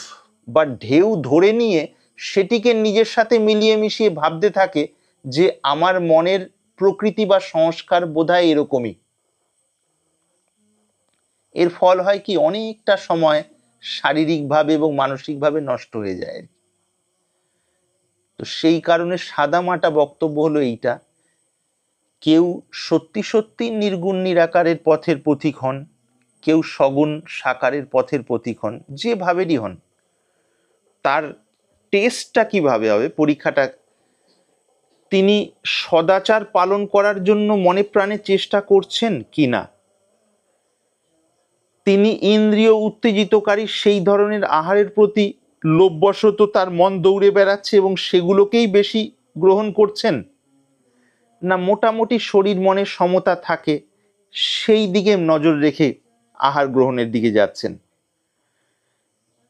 বা ঢেউ ধরে নিয়ে সেটিকে নিজের সাথে মিলিয়ে মিশিয়ে ভাবতে থাকে যে আমার মনের প্রকৃতি বা সংস্কার বোধহয় এরকমই। এর ফল হয় কি, অনেকটা সময় শারীরিকভাবে এবং মানসিকভাবে নষ্ট হয়ে যায়। তো সেই কারণে সাদামাটা বক্তব্য হলো এইটা, কেউ সত্যি সত্যি নির্গুণ নিরাকারের পথের পথিক হন, কেউ সগুণ সাকারের পথের পথিক হন, যেভাবেরই হন, তার টেস্টটা কিভাবে হবে, পরীক্ষাটা তিনি সদাচার পালন করার জন্য মনে প্রাণে চেষ্টা করছেন কি না, তিনি ইন্দ্রিয় উত্তেজিতকারী সেই ধরনের আহারের প্রতি লোভবশত তার মন দৌড়ে বেড়াচ্ছে এবং সেগুলোকেই বেশি গ্রহণ করছেন, না মোটামুটি শরীর মনের সমতা থাকে, সেই দিকে নজর রেখে আহার গ্রহণের দিকে যাচ্ছেন।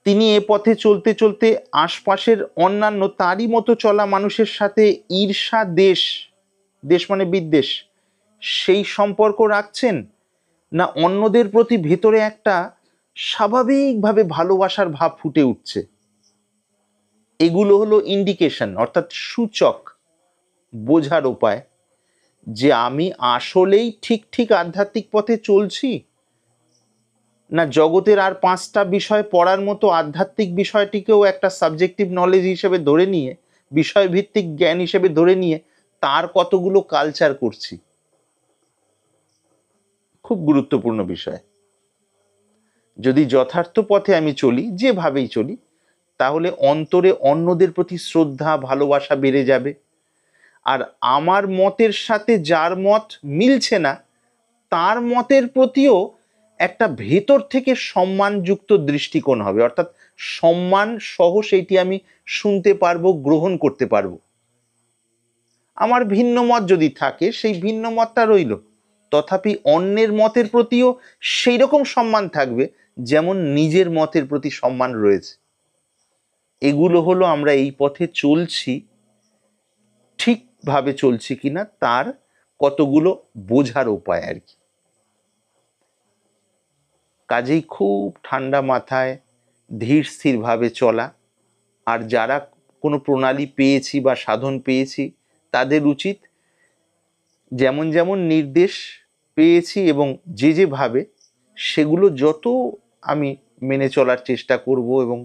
তিনি এ পথে চলতে চলতে আশপাশের অন্যান্য তারই মতো চলা মানুষের সাথে ঈর্ষা, দেশ, দেশ মানে বিদ্বেষ, সেই সম্পর্ক রাখছেন, না অন্যদের প্রতি ভেতরে একটা স্বাভাবিকভাবে ভালোবাসার ভাব ফুটে উঠছে। এগুলো হলো ইন্ডিকেশন, অর্থাৎ সূচক, বোঝার উপায় যে আমি আসলেই ঠিক ঠিক আধ্যাত্মিক পথে চলছি, না জগতের আর 5টা বিষয় পড়ার মতো আধ্যাত্মিক বিষয়টিকেও একটা সাবজেক্টিভ নলেজ হিসেবে ধরে নিয়ে, বিষয়ভিত্তিক জ্ঞান হিসেবে ধরে নিয়ে তার কতগুলো কালচার করছি। খুব গুরুত্বপূর্ণ বিষয়। যদি যথার্থ পথে আমি চলি, যেভাবেই চলি, তাহলে অন্তরে অন্যদের প্রতি শ্রদ্ধা, ভালোবাসা বেড়ে যাবে। আর আমার মতের সাথে যার মত মিলছে না, তার মতের প্রতিও একটা ভেতর থেকে সম্মানযুক্ত দৃষ্টিকোণ হবে, অর্থাৎ সম্মান সহ সেইটি আমি শুনতে পারবো, গ্রহণ করতে পারবো। আমার ভিন্ন মত যদি থাকে, সেই ভিন্ন মতটা রইল, তথাপি অন্যের মতের প্রতিও সেই রকম সম্মান থাকবে যেমন নিজের মতের প্রতি সম্মান রয়েছে। এগুলো হলো আমরা এই পথে চলছি, ঠিকভাবে চলছি কিনা তার কতগুলো বোঝার উপায় আর কি। কাজেই খুব ঠান্ডা মাথায় ধীর স্থিরভাবে চলা। আর যারা কোনো প্রণালী পেয়েছি বা সাধন পেয়েছি, তাদের উচিত যেমন যেমন নির্দেশ পেয়েছি এবং যে যেভাবে, সেগুলো যত আমি মেনে চলার চেষ্টা করব এবং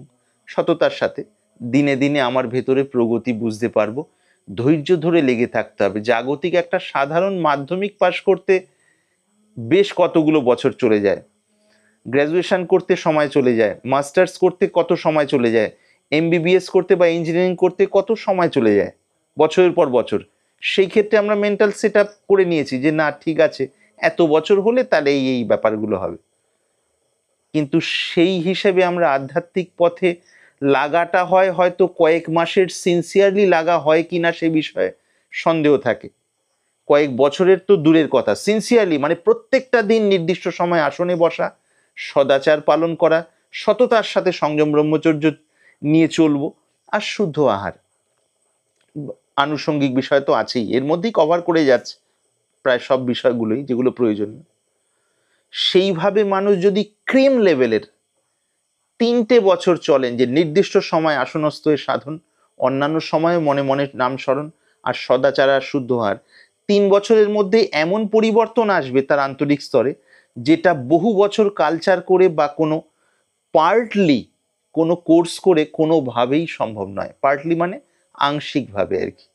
সততার সাথে দিনে দিনে আমার ভেতরে প্রগতি বুঝতে পারবো। ধৈর্য ধরে লেগে থাকতে হবে। জাগতিক একটা সাধারণ মাধ্যমিক পাশ করতে বেশ কতগুলো বছর চলে যায়, গ্র্যাজুয়েশন করতে সময় চলে যায়, মাস্টার্স করতে কত সময় চলে যায়, MBBS করতে বা ইঞ্জিনিয়ারিং করতে কত সময় চলে যায়, বছরের পর বছর। সেই ক্ষেত্রে আমরা মেন্টাল সেট আপ করে নিয়েছি যে না ঠিক আছে, এত বছর হলে তাহলে এই ব্যাপারগুলো হবে। কিন্তু সেই হিসেবে আমরা আধ্যাত্মিক পথে লাগাটা হয় হয়তো কয়েক মাসের, সিনসিয়ারলি লাগা হয় কিনা সে বিষয়ে সন্দেহ থাকে। কয়েক বছরের তো দূরের কথা, সিনসিয়ারলি মানে প্রত্যেকটা দিন নির্দিষ্ট সময় আসনে বসা, সদাচার পালন করা, সততার সাথে সংযম ব্রহ্মচর্য নিয়ে চলবো, আর শুদ্ধ আহার, আনুষঙ্গিক বিষয় তো আছেই, এর মধ্যেই কভার করে যাচ্ছে প্রায় সব বিষয়গুলোই যেগুলো প্রয়োজনীয়। সেইভাবে মানুষ যদি ক্রিম লেভেলের 3টে বছর চলেন, যে নির্দিষ্ট সময় আসনস্থ হয়ে সাধন, অন্যান্য সময়ে মনে মনে নাম স্মরণ আর সদাচার আর শুদ্ধ আহার, 3 বছরের মধ্যে এমন পরিবর্তন আসবে তার আন্তরিক স্তরে, যেটা বহু বছর কালচার করে বা কোনো পার্টলি কোনো কোর্স করে কোনোভাবেই সম্ভব নয়। পার্টলি মানে আংশিকভাবে আর কি।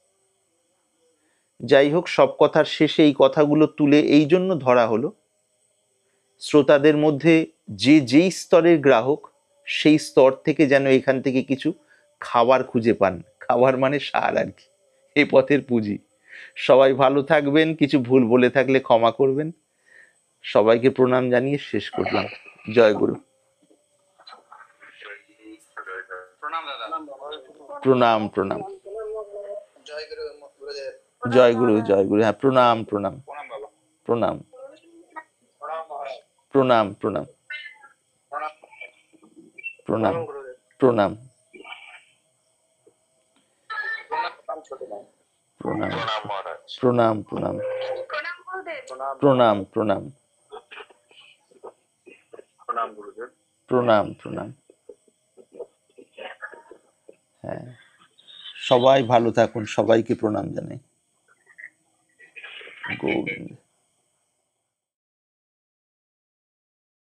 যাই হোক, সব কথার শেষে এই কথাগুলো তুলে এই জন্য ধরা হলো, শ্রোতাদের মধ্যে যে যেই স্তরের গ্রাহক, সেই স্তর থেকে যেন এখান থেকে কিছু খাবার খুঁজে পান। খাবার মানে সার আর কি, এই পথের পুঁজি। সবাই ভালো থাকবেন, কিছু ভুল বলে থাকলে ক্ষমা করবেন। সবাইকে প্রণাম জানিয়ে শেষ করলাম। জয় গুরু। প্রণাম দাদা। প্রণাম প্রণাম। জয় গুরু গুরুদেব। জয় গুরু, জয় গুরু। হ্যাঁ, প্রণাম প্রণাম প্রণাম বাবা। প্রণাম প্রণাম মহারাজ। প্রণাম প্রণাম প্রণাম। প্রণাম প্রণাম প্রণাম প্রণাম মহারাজ। প্রণাম প্রণাম প্রণাম গুরুদেব। প্রণাম প্রণাম প্রণাম গুরুদেব। প্রণাম প্রণাম। হ্যাঁ, সবাই ভালো থাকুন, সবাইকে প্রণাম জানাই। গোবিন্দ।